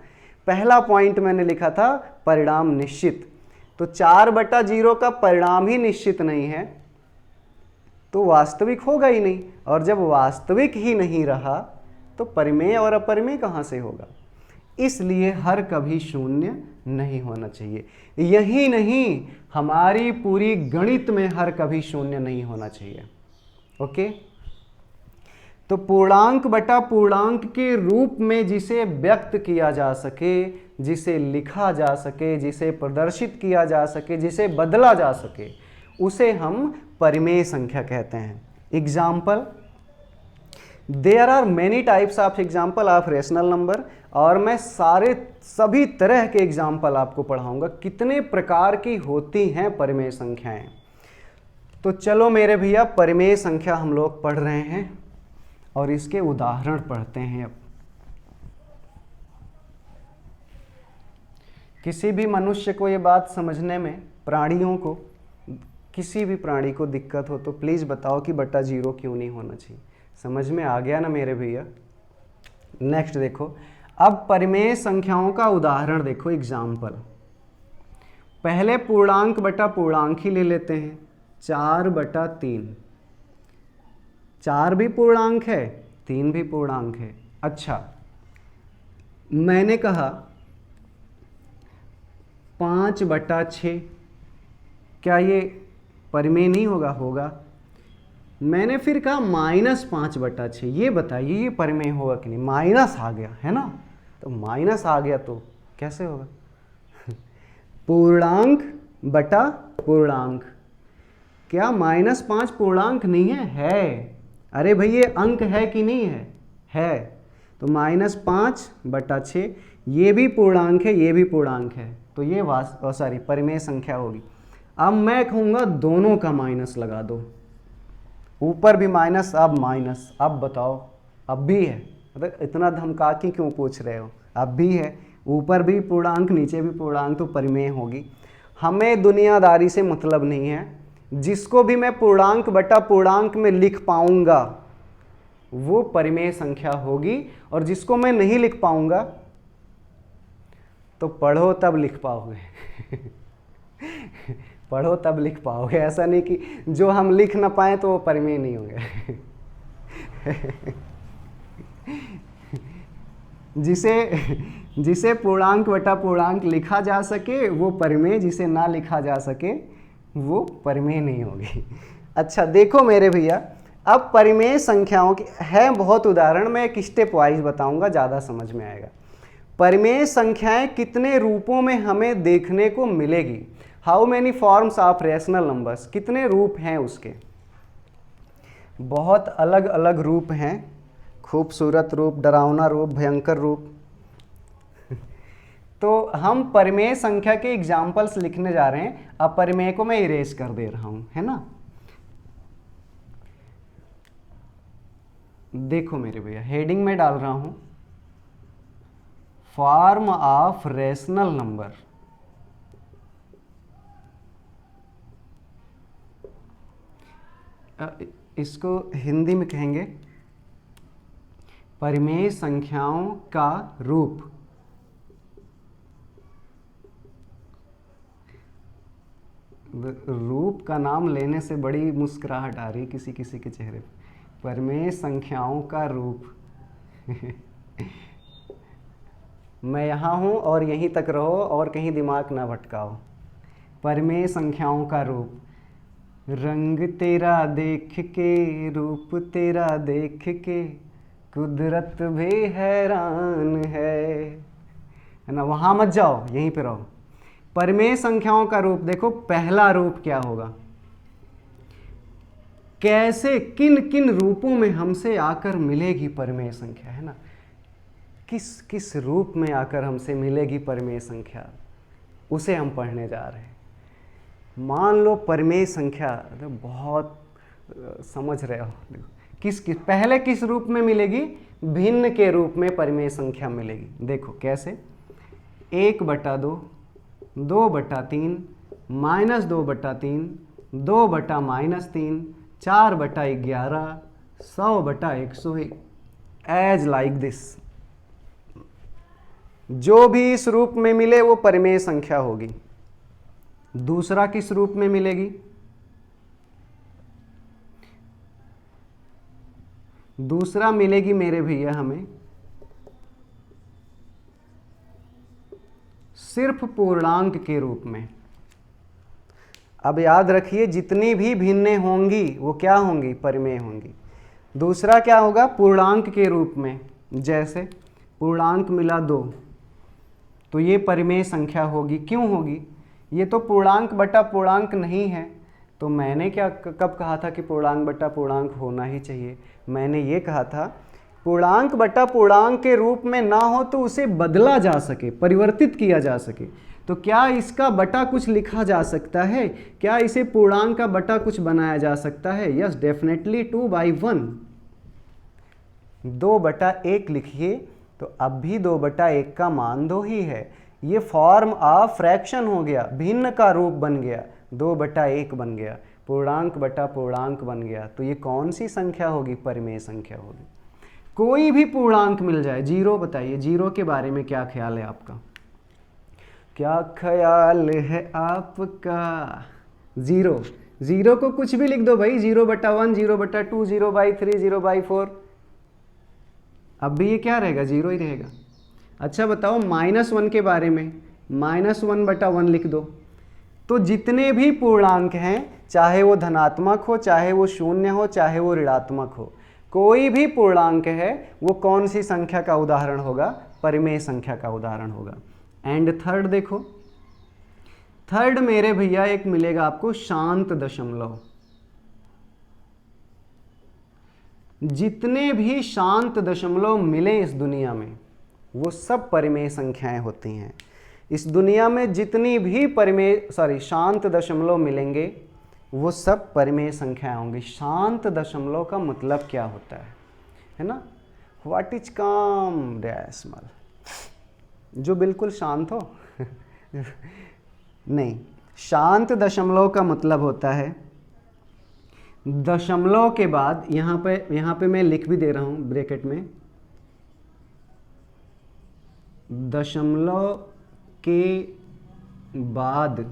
पहला पॉइंट मैंने लिखा था परिणाम निश्चित। तो 4/0 का परिणाम ही निश्चित नहीं है तो वास्तविक होगा ही नहीं, और जब वास्तविक ही नहीं रहा तो परिमेय और अपरिमेय कहाँ से होगा? इसलिए हर कभी शून्य नहीं होना चाहिए। यही नहीं, हमारी पूरी गणित में हर कभी शून्य नहीं होना चाहिए। ओके, तो पूर्णांक बटा पूर्णांक के रूप में जिसे व्यक्त किया जा सके, जिसे लिखा जा सके, जिसे प्रदर्शित किया जा सके, जिसे बदला जा सके, उसे हम परिमेय संख्या कहते हैं। Example, there are many types of example of rational number, और मैं सभी तरह के एग्जाम्पल आपको पढ़ाऊंगा कितने प्रकार की होती हैं परिमेय संख्याएं। तो चलो मेरे भैया, परिमेय संख्या हम लोग पढ़ रहे हैं और इसके उदाहरण पढ़ते हैं। अब किसी भी मनुष्य को ये बात समझने में, प्राणियों को, किसी भी प्राणी को दिक्कत हो तो प्लीज़ बताओ कि बटा 0 क्यों नहीं होना चाहिए। समझ में आ गया ना मेरे भैया? नेक्स्ट देखो, अब परिमेय संख्याओं का उदाहरण देखो, एग्जाम्पल। पहले पूर्णांक बटा पूर्णांक ही ले लेते हैं। 4/3, 4 भी पूर्णांक है, 3 भी पूर्णांक है। अच्छा, मैंने कहा 5/6, क्या ये परिमेय नहीं होगा? होगा। मैंने फिर कहा -5/6, ये बताइए ये परिमेय होगा कि नहीं? माइनस आ गया है ना, तो माइनस आ गया तो कैसे होगा? पूर्णांक बटा पूर्णांक, क्या -5 पूर्णांक नहीं है? है। अरे भाई ये अंक है कि नहीं है? है। तो -5/6, ये भी पूर्णांक है, ये भी पूर्णांक है, तो ये सॉरी परिमेय संख्या होगी। अब मैं कहूँगा दोनों का माइनस लगा दो, ऊपर भी माइनस, अब माइनस। अब बताओ, अब भी है? मतलब इतना धमका के क्यों पूछ रहे हो? अब भी है, ऊपर भी पूर्णांक नीचे भी पूर्णांक, तो परिमेय होगी। हमें दुनियादारी से मतलब नहीं है, जिसको भी मैं पूर्णांक बटा पूर्णांक में लिख पाऊंगा वो परिमेय संख्या होगी, और जिसको मैं नहीं लिख पाऊंगा तो पढ़ो तब लिख पाओगे। पढ़ो तब लिख पाओगे, ऐसा नहीं कि जो हम लिख ना पाए तो वो परिमेय नहीं होंगे। जिसे पूर्णांक बटा पूर्णांक लिखा जा सके वो परिमेय, जिसे ना लिखा जा सके वो परिमेय नहीं होगी। अच्छा देखो मेरे भैया, अब परिमेय संख्याओं की है बहुत उदाहरण, मैं एक स्टेप वाइज बताऊंगा, ज़्यादा समझ में आएगा। परिमेय संख्याएं कितने रूपों में हमें देखने को मिलेगी? How many forms of rational numbers, कितने रूप हैं उसके? बहुत अलग अलग रूप हैं, खूबसूरत रूप, डरावना रूप, भयंकर रूप। तो हम परिमेय संख्या के एग्जाम्पल्स लिखने जा रहे हैं। अब परिमेय को मैं इरेज कर दे रहा हूं, है ना। देखो मेरे भैया, हेडिंग में डाल रहा हूं फॉर्म ऑफ रेशनल नंबर। इसको हिंदी में कहेंगे परिमेय संख्याओं का रूप। रूप का नाम लेने से बड़ी मुस्कुराहट आ रही किसी किसी के चेहरे पर। परिमेय संख्याओं का रूप। मैं यहाँ हूँ और यहीं तक रहो और कहीं दिमाग ना भटकाओ। परिमेय संख्याओं का रूप। रंग तेरा देख के, रूप तेरा देख के, कुदरत भी हैरान है ना। वहाँ मत जाओ, यहीं पे रहो। परिमेय संख्याओं का रूप देखो, पहला रूप क्या होगा? कैसे, किन किन रूपों में हमसे आकर मिलेगी परिमेय संख्या, है ना। किस किस रूप में आकर हमसे मिलेगी परिमेय संख्या, उसे हम पढ़ने जा रहे हैं। मान लो परिमेय संख्या, बहुत समझ रहे हो, पहले किस रूप में मिलेगी? भिन्न के रूप में परिमेय संख्या मिलेगी। देखो कैसे, 1/2, 2/3, -2/3, 2/-3, 4/11, 100/101, एज लाइक दिस। जो भी इस रूप में मिले वो परिमेय संख्या होगी। दूसरा किस रूप में मिलेगी? दूसरा मिलेगी मेरे भैया हमें सिर्फ पूर्णांक के रूप में। अब याद रखिए, जितनी भी भिन्नें होंगी वो क्या होंगी? परिमेय होंगी। दूसरा क्या होगा? पूर्णांक के रूप में। जैसे पूर्णांक मिला 2, तो ये परिमेय संख्या होगी। क्यों होगी? ये तो पूर्णांक बटा पूर्णांक नहीं है। तो मैंने क्या कब कहा था कि पूर्णांक बटा पूर्णांक होना ही चाहिए? मैंने ये कहा था पूर्णांक बटा पूर्णांक के रूप में ना हो तो उसे बदला जा सके, परिवर्तित किया जा सके। तो क्या इसका बटा कुछ लिखा जा सकता है? क्या इसे पूर्णांक का बटा कुछ बनाया जा सकता है? Yes, definitely 2/1। 2/1 लिखिए तो अब भी 2/1 का मान 2 ही है। ये फॉर्म ऑफ फ्रैक्शन हो गया, भिन्न का रूप बन गया, 2/1 बन गया, पूर्णांक बटा पूर्णांक बन गया। तो ये कौन सी संख्या होगी? परिमेय संख्या होगी। कोई भी पूर्णांक मिल जाए। जीरो बताइए, जीरो के बारे में क्या ख्याल है आपका? क्या ख्याल है आपका? जीरो, जीरो को कुछ भी लिख दो भाई, 0/1, 0/2, 0/3, 0/4। अब भी ये क्या रहेगा, 0 ही रहेगा। अच्छा बताओ -1 के बारे में, -1/1 लिख दो। तो जितने भी पूर्णांक हैं, चाहे वो धनात्मक हो, चाहे वो शून्य हो, चाहे वो ऋणात्मक हो, कोई भी पूर्णांक है वो कौन सी संख्या का उदाहरण होगा, परिमेय संख्या का उदाहरण होगा। एंड थर्ड देखो, थर्ड मेरे भैया एक मिलेगा आपको शांत दशमलव। जितने भी शांत दशमलव मिले इस दुनिया में वो सब परिमेय संख्याएं होती हैं। इस दुनिया में जितनी भी शांत दशमलव मिलेंगे वो सब परिमेय संख्याएं होंगी। शांत दशमलव का मतलब क्या होता है ना, व्हाट इज काम डेसिमल, जो बिल्कुल शांत हो नहीं, शांत दशमलव का मतलब होता है दशमलव के बाद, यहाँ पे मैं लिख भी दे रहा हूँ ब्रैकेट में, दशमलव के बाद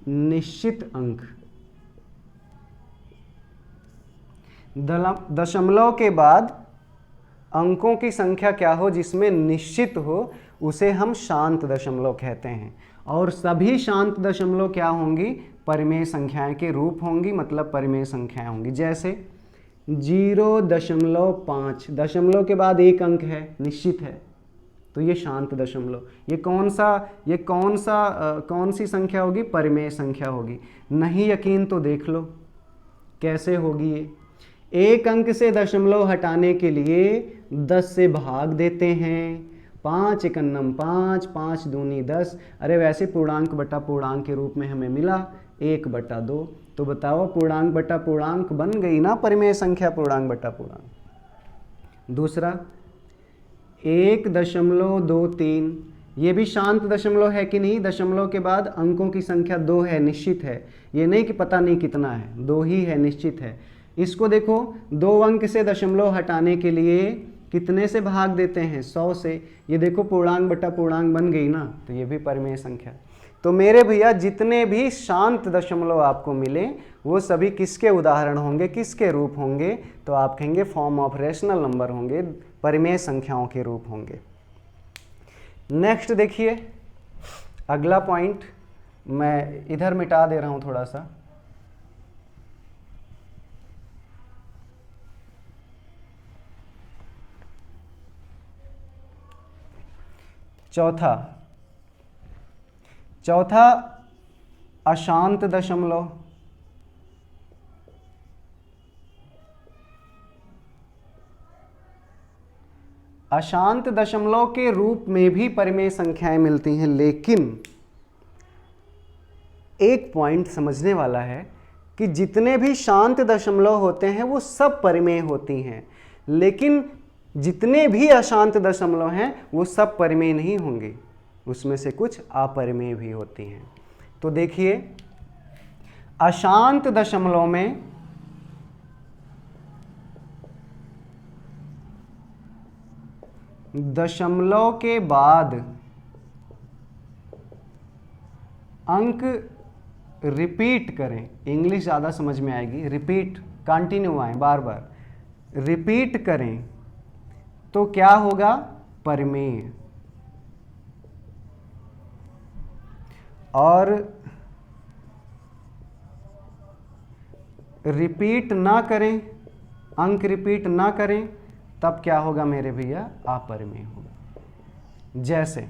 निश्चित अंक, दशमलव के बाद अंकों की संख्या क्या हो जिसमें निश्चित हो, उसे हम शांत दशमलव कहते हैं। और सभी शांत दशमलव क्या होंगी, परिमेय संख्याएं के रूप होंगी, मतलब परिमेय संख्याएं होंगी। जैसे 0.5, दशमलव के बाद एक अंक है, निश्चित है, तो ये शांत दशमलव। ये कौन सी संख्या होगी, परिमेय संख्या होगी। नहीं यकीन तो देख लो कैसे होगी ये। एक अंक से दशमलव हटाने के लिए 10 से भाग देते हैं, 5 एकन्नम 5, 5 दूनी 10। अरे वैसे पूर्णांक बटा पूर्णांक के रूप में हमें मिला 1/2। तो बताओ पूर्णांक बटा पूर्णांक बन गई ना परिमेय संख्या, पूर्णांक बटा पूर्णांक। दूसरा 1.23, ये भी शांत दशमलव है कि नहीं, दशमलव के बाद अंकों की संख्या 2 है, निश्चित है, ये नहीं कि पता नहीं कितना है, 2 ही है, निश्चित है। इसको देखो 2 अंक से दशमलव हटाने के लिए कितने से भाग देते हैं, 100 से। ये देखो पूर्णांक बटा पूर्णांक बन गई ना, तो ये भी परिमेय संख्या। तो मेरे भैया जितने भी शांत दशमलव आपको मिले वो सभी किसके उदाहरण होंगे, किसके रूप होंगे, तो आप कहेंगे फॉर्म ऑफ रेशनल नंबर होंगे, परिमेय संख्याओं के रूप होंगे। नेक्स्ट देखिए अगला पॉइंट, मैं इधर मिटा दे रहा हूं थोड़ा सा। चौथा अशांत दशमलव। अशांत दशमलव के रूप में भी परिमेय संख्याएं मिलती हैं, लेकिन एक पॉइंट समझने वाला है कि जितने भी शांत दशमलव होते हैं वो सब परिमेय होती हैं, लेकिन जितने भी अशांत दशमलव हैं वो सब परिमेय नहीं होंगे, उसमें से कुछ अपरिमेय भी होती हैं। तो देखिए अशांत दशमलव में दशमलव के बाद अंक रिपीट करें, इंग्लिश ज़्यादा समझ में आएगी, रिपीट कंटिन्यू आए, बार बार रिपीट करें तो क्या होगा, परिमेय। और रिपीट ना करें, अंक रिपीट ना करें, तब क्या होगा मेरे भैया, अपरिमेय होगा। जैसे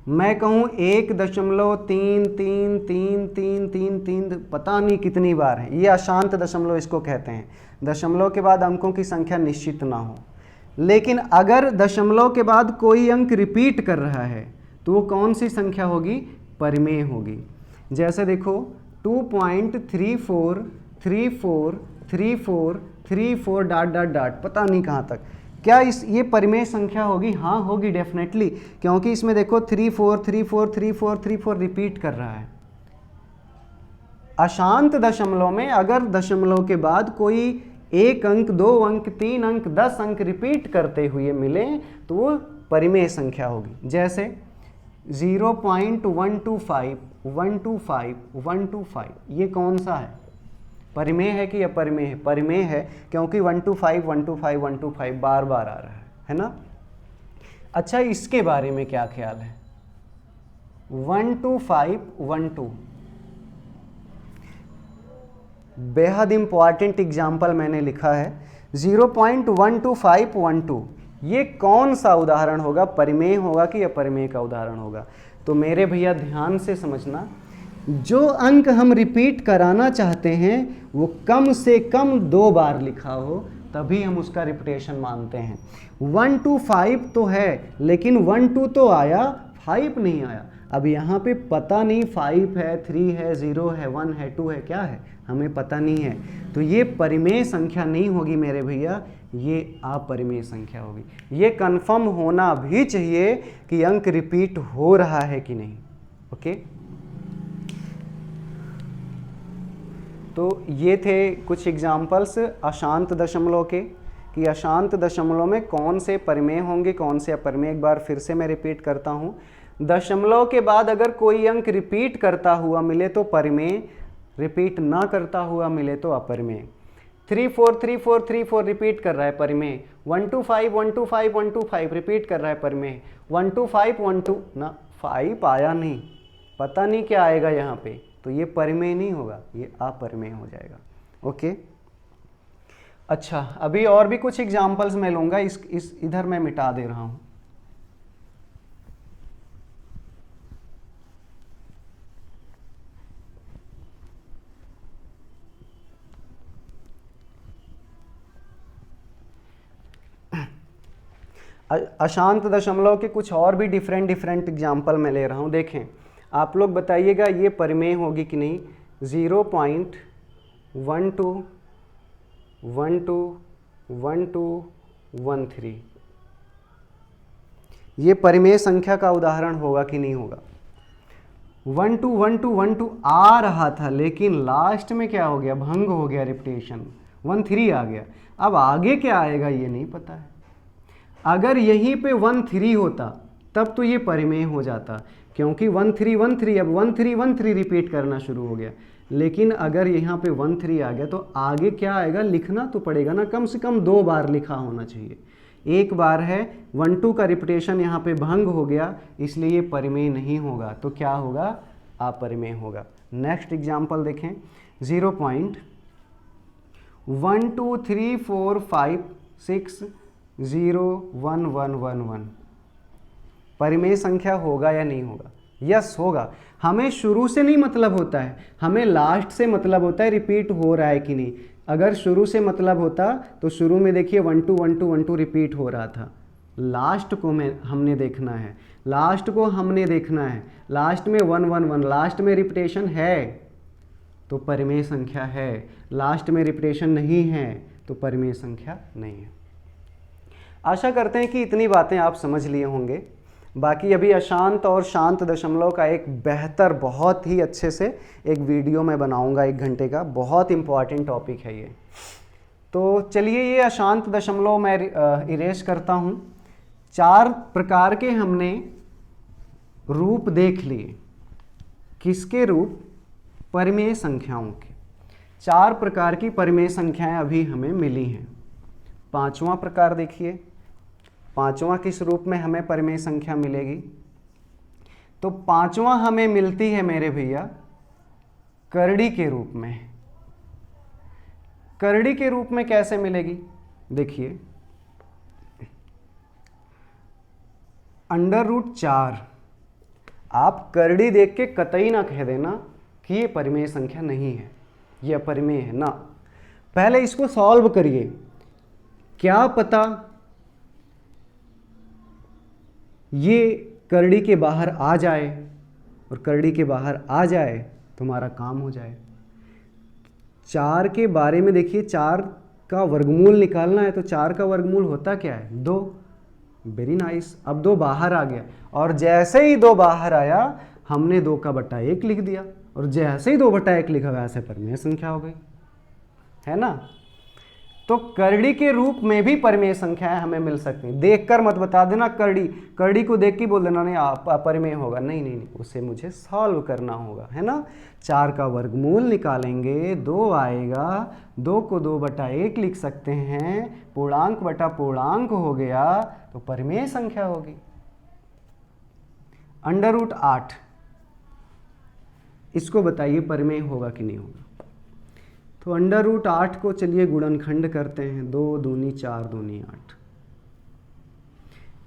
मैं कहूं 1.3333333 पता नहीं कितनी बार है, ये अशांत दशमलव इसको कहते हैं, दशमलव के बाद अंकों की संख्या निश्चित ना हो। लेकिन अगर दशमलव के बाद कोई अंक रिपीट कर रहा है तो वो कौन सी संख्या होगी, परिमेय होगी। जैसे देखो 2.34343434 डॉट पता नहीं कहाँ तक, क्या ये परिमेय संख्या होगी, हाँ होगी डेफिनेटली, क्योंकि इसमें देखो 34343434 रिपीट कर रहा है। अशांत दशमलव में अगर दशमलव के बाद कोई एक अंक, 2 अंक, 3 अंक, 10 अंक रिपीट करते हुए मिले तो वो परिमेय संख्या होगी। जैसे 0.125 125 125 ये कौन सा है, परिमेय है कि अपरिमेय है? परिमेय है, क्योंकि 1 to 5 1 to 5 1 to 5 बार बार आ रहा है ना। अच्छा, इसके बारे में क्या ख्याल है? 1 to 5 1 2, बेहद इंपॉर्टेंट एग्जाम्पल मैंने लिखा है। 0.125 1 2, ये कौन सा उदाहरण होगा? परिमेय होगा कि अपरिमेय का उदाहरण होगा? तो मेरे भैया ध्यान से समझना, जो अंक हम रिपीट कराना चाहते हैं वो कम से कम 2 बार लिखा हो तभी हम उसका रिपीटेशन मानते हैं। 1 to 5 तो है, लेकिन 1 2 तो आया, 5 नहीं आया। अब यहाँ पे पता नहीं 5 है, 3 है, 0 है, 1 है, 2 है, क्या है, हमें पता नहीं है। तो ये परिमेय संख्या नहीं होगी मेरे भैया, ये अपरिमेय संख्या होगी। ये कंफर्म होना भी चाहिए कि अंक रिपीट हो रहा है कि नहीं। ओके, तो ये थे कुछ एग्जाम्पल्स अशांत दशमलव के, कि अशांत दशमलव में कौन से परिमेय होंगे, कौन से अपरिमेय। एक बार फिर से मैं रिपीट करता हूँ, दशमलव के बाद अगर कोई अंक रिपीट करता हुआ मिले तो परिमेय, रिपीट ना करता हुआ मिले तो अपरिमेय। 3 4 3 4 3 4 रिपीट कर रहा है, परिमेय। 1 to 5 1 to 5 1 to 5 रिपीट कर रहा है, परिमेय। 1 to 5 1 to ना 5 आया नहीं, पता नहीं क्या आएगा यहाँ पे, तो ये परिमेय नहीं होगा, ये अपरिमेय हो जाएगा। ओके, अच्छा, अभी और भी कुछ एग्जाम्पल्स मैं लूँगा, इस इधर मैं मिटा दे रहा हूँ। अशांत दशमलव के कुछ और भी डिफरेंट एग्जाम्पल मैं ले रहा हूँ। देखें, आप लोग बताइएगा ये परिमेय होगी कि नहीं। 0.12 1 2 1 2 1 3, ये परिमेय संख्या का उदाहरण होगा कि नहीं होगा? 1 2 1 2 1 2 आ रहा था, लेकिन लास्ट में क्या हो गया, भंग हो गया, रिपीटेशन 1 3 आ गया। अब आगे क्या आएगा ये नहीं पता है। अगर यहीं पे 1 3 होता तब तो ये परिमेय हो जाता, क्योंकि 1 3 1 3, अब 1 3 1 3 रिपीट करना शुरू हो गया। लेकिन अगर यहाँ पे 1 3 आ गया तो आगे क्या आएगा, लिखना तो पड़ेगा ना, कम से कम 2 बार लिखा होना चाहिए। एक बार है, 1 2 का रिपीटेशन यहाँ पे भंग हो गया, इसलिए ये परिमेय नहीं होगा, तो क्या होगा, अपरिमेय होगा। नेक्स्ट एग्जाम्पल देखें, 0.1 2 3 4 5 6 0 1 1 1 1, परिमेय संख्या होगा या नहीं होगा? यस होगा। हमें शुरू से नहीं मतलब होता है, हमें लास्ट से मतलब होता है, रिपीट हो रहा है कि नहीं। अगर शुरू से मतलब होता तो शुरू में देखिए 1 2 1 2 1 2 रिपीट हो रहा था। लास्ट को हमने देखना है, लास्ट को हमने देखना है, लास्ट में 1 1 1, लास्ट में रिपीटेशन है तो परिमेय संख्या है, लास्ट में रिपीटेशन नहीं है तो परिमेय संख्या नहीं है। आशा करते हैं कि इतनी बातें आप समझ लिए होंगे। बाकी अभी अशांत और शांत दशमलव का एक बेहतर, बहुत ही अच्छे से एक वीडियो मैं बनाऊंगा 1 घंटे का, बहुत इंपॉर्टेंट टॉपिक है ये। तो चलिए, ये अशांत दशमलव मैं इरेज करता हूँ। 4 प्रकार के हमने रूप देख लिए। किसके रूप? परिमेय संख्याओं के। 4 प्रकार की परिमेय संख्याएं अभी हमें मिली हैं। 5वां प्रकार देखिए, 5वां किस रूप में हमें परिमेय संख्या मिलेगी? तो 5वां हमें मिलती है मेरे भैया करड़ी के रूप में। करड़ी के रूप में कैसे मिलेगी? देखिए, √4। आप करड़ी देख के कतई ना कह देना कि ये परिमेय संख्या नहीं है, ये अपरिमेय है ना। पहले इसको सॉल्व करिए, क्या पता ये करड़ी के बाहर आ जाए, और करड़ी के बाहर आ जाए तो हमारा काम हो जाए। 4 के बारे में देखिए, 4 का वर्गमूल निकालना है तो 4 का वर्गमूल होता क्या है? 2। Very nice. अब 2 बाहर आ गया, और जैसे ही 2 बाहर आया हमने 2 का बटा 1 लिख दिया, और जैसे ही 2 बटा 1 लिखा वैसे परिमेय संख्या हो गई, है ना। तो करड़ी के रूप में भी परिमेय संख्याएं हमें मिल सकती हैं। देखकर मत बता देना करड़ी, करड़ी को देख के बोल देना नहीं अपरिमेय होगा, नहीं नहीं नहीं, उसे मुझे सॉल्व करना होगा, है ना। 4 का वर्गमूल निकालेंगे, 2 आएगा, 2 को 2/1 लिख सकते हैं, पूर्णांक बटा पूर्णांक हो गया तो परिमेय संख्या होगी। √8 इसको बताइए परिमेय होगा कि नहीं होगा। तो √8 को चलिए गुणनखंड करते हैं, 2 दूनी 4 दूनी 8।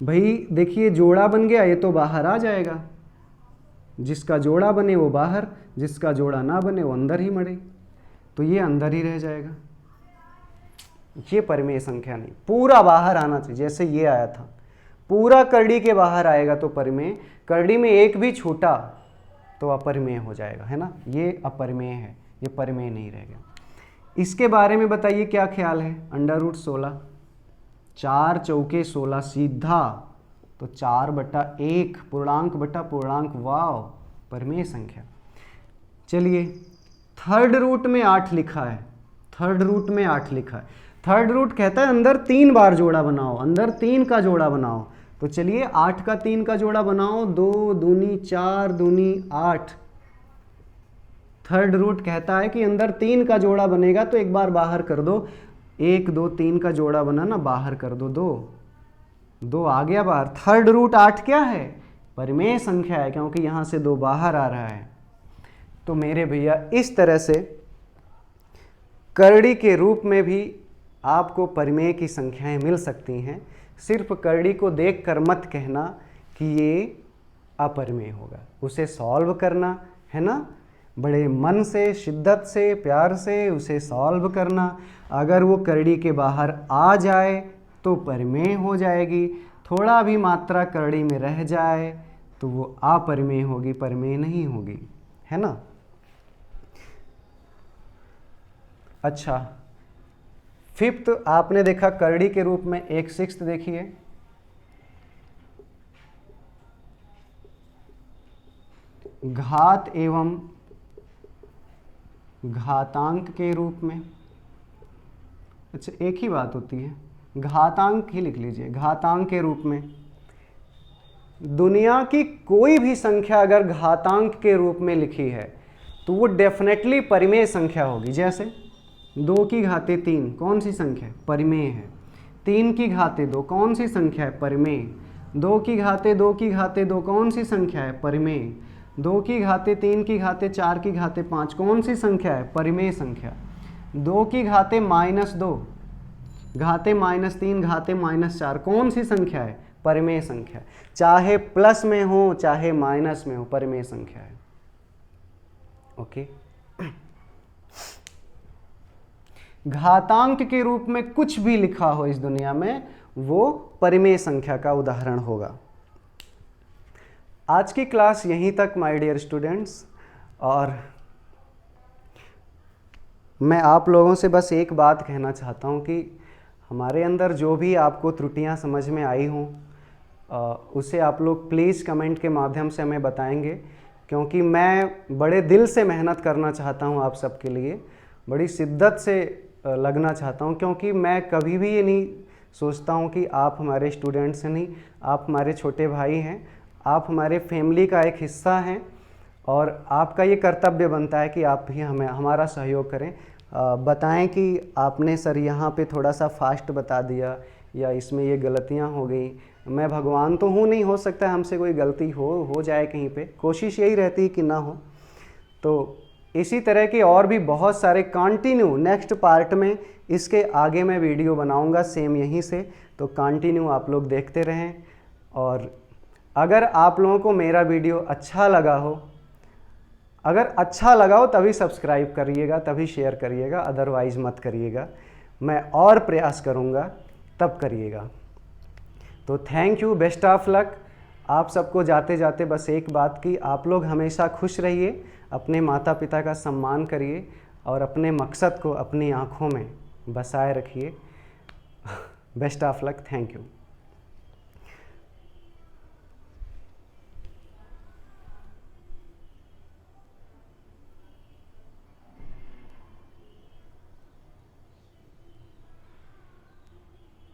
भाई देखिए जोड़ा बन गया, ये तो बाहर आ जाएगा, जिसका जोड़ा बने वो बाहर, जिसका जोड़ा ना बने वो अंदर ही मरे, तो ये अंदर ही रह जाएगा। ये परिमेय संख्या नहीं, पूरा बाहर आना चाहिए, जैसे ये आया था पूरा करड़ी के बाहर आएगा तो परिमेय, करड़ी में एक भी छूटा तो अपरिमेय हो जाएगा, है ना। ये अपरिमेय है, ये परिमेय नहीं रहेगा। इसके बारे में बताइए क्या ख्याल है। √16, 4 चौके 16 सीधा, तो 4/1 पूर्णांक बटा पूर्णांक, वाव परिमेय संख्या। चलिए थर्ड रूट में 8 लिखा है, थर्ड रूट में 8 लिखा है, थर्ड रूट कहता है अंदर 3 बार जोड़ा बनाओ, अंदर 3 का जोड़ा बनाओ। तो चलिए 8 का 3 का जोड़ा बनाओ, 2 दूनी 4 दूनी 8। थर्ड रूट कहता है कि अंदर 3 का जोड़ा बनेगा तो एक बार बाहर कर दो, 1 2 3 का जोड़ा बना ना, बाहर कर दो, 2 आ गया बाहर। थर्ड रूट 8 क्या है, परिमेय संख्या है, क्योंकि यहाँ से 2 बाहर आ रहा है। तो मेरे भैया इस तरह से करड़ी के रूप में भी आपको परिमेय की संख्याएं मिल सकती हैं। सिर्फ करड़ी को देखकर मत कहना कि ये अपरिमेय होगा, उसे सॉल्व करना है ना, बड़े मन से, शिद्दत से, प्यार से उसे सॉल्व करना। अगर वो करड़ी के बाहर आ जाए तो परिमेय हो जाएगी, थोड़ा भी मात्रा करड़ी में रह जाए तो वो अपरिमेय होगी, परिमेय नहीं होगी, है ना। अच्छा, 5th आपने देखा करड़ी के रूप में 1/6 देखिए, घात एवं घातांक के रूप में। अच्छा एक ही बात होती है, घातांक ही लिख लीजिए, घातांक के रूप में। दुनिया की कोई भी संख्या अगर घातांक के रूप में लिखी है तो वो डेफिनेटली परिमेय संख्या होगी। जैसे 2 की घाते 3 कौन सी संख्या है, परिमेय है। 3 की घाते 2 कौन सी संख्या है, परिमेय। 2 की घाते 2 की घाते 2 कौन सी संख्या है, परिमेय। 2 की घाते 3 की घाते 4 की घाते 5 कौन सी संख्या है, परिमेय संख्या। 2 की घाते -2 घाते -3 घाते -4 कौन सी संख्या है, परिमेय संख्या। चाहे प्लस में हो चाहे माइनस में हो, परिमेय संख्या है। ओके। घातांक के रूप में कुछ भी लिखा हो इस दुनिया में वो परिमेय संख्या का उदाहरण होगा। आज की क्लास यहीं तक माय डियर स्टूडेंट्स, और मैं आप लोगों से बस एक बात कहना चाहता हूं कि हमारे अंदर जो भी आपको त्रुटियां समझ में आई हों उसे आप लोग प्लीज़ कमेंट के माध्यम से हमें बताएंगे, क्योंकि मैं बड़े दिल से मेहनत करना चाहता हूं आप सबके लिए, बड़ी शिद्दत से लगना चाहता हूं, क्योंकि मैं कभी भी ये नहीं सोचता हूं कि आप हमारे स्टूडेंट्स हैं, नहीं, आप हमारे छोटे भाई हैं, आप हमारे फैमिली का एक हिस्सा हैं, और आपका ये कर्तव्य बनता है कि आप भी हमें हमारा सहयोग करें। बताएं कि आपने सर यहाँ पे थोड़ा सा फास्ट बता दिया या इसमें ये गलतियाँ हो गई। मैं भगवान तो हूँ नहीं, हो सकता है हमसे कोई गलती हो जाए कहीं पे, कोशिश यही रहती है कि ना हो। तो इसी तरह के और भी बहुत सारे कंटिन्यू नेक्स्ट पार्ट में, इसके आगे मैं वीडियो बनाऊंगा सेम यहीं से, तो कंटिन्यू आप लोग देखते रहें। और अगर आप लोगों को मेरा वीडियो अच्छा लगा हो, अगर अच्छा लगा हो तभी सब्सक्राइब करिएगा, तभी शेयर करिएगा, अदरवाइज़ मत करिएगा। मैं और प्रयास करूँगा तब करिएगा। तो thank you, best of luck. आप सबको जाते जाते बस एक बात की, आप लोग हमेशा खुश रहिए, अपने माता पिता का सम्मान करिए और अपने मकसद को अपनी आँखों में बसाए रखिए। Best of luck, thank you.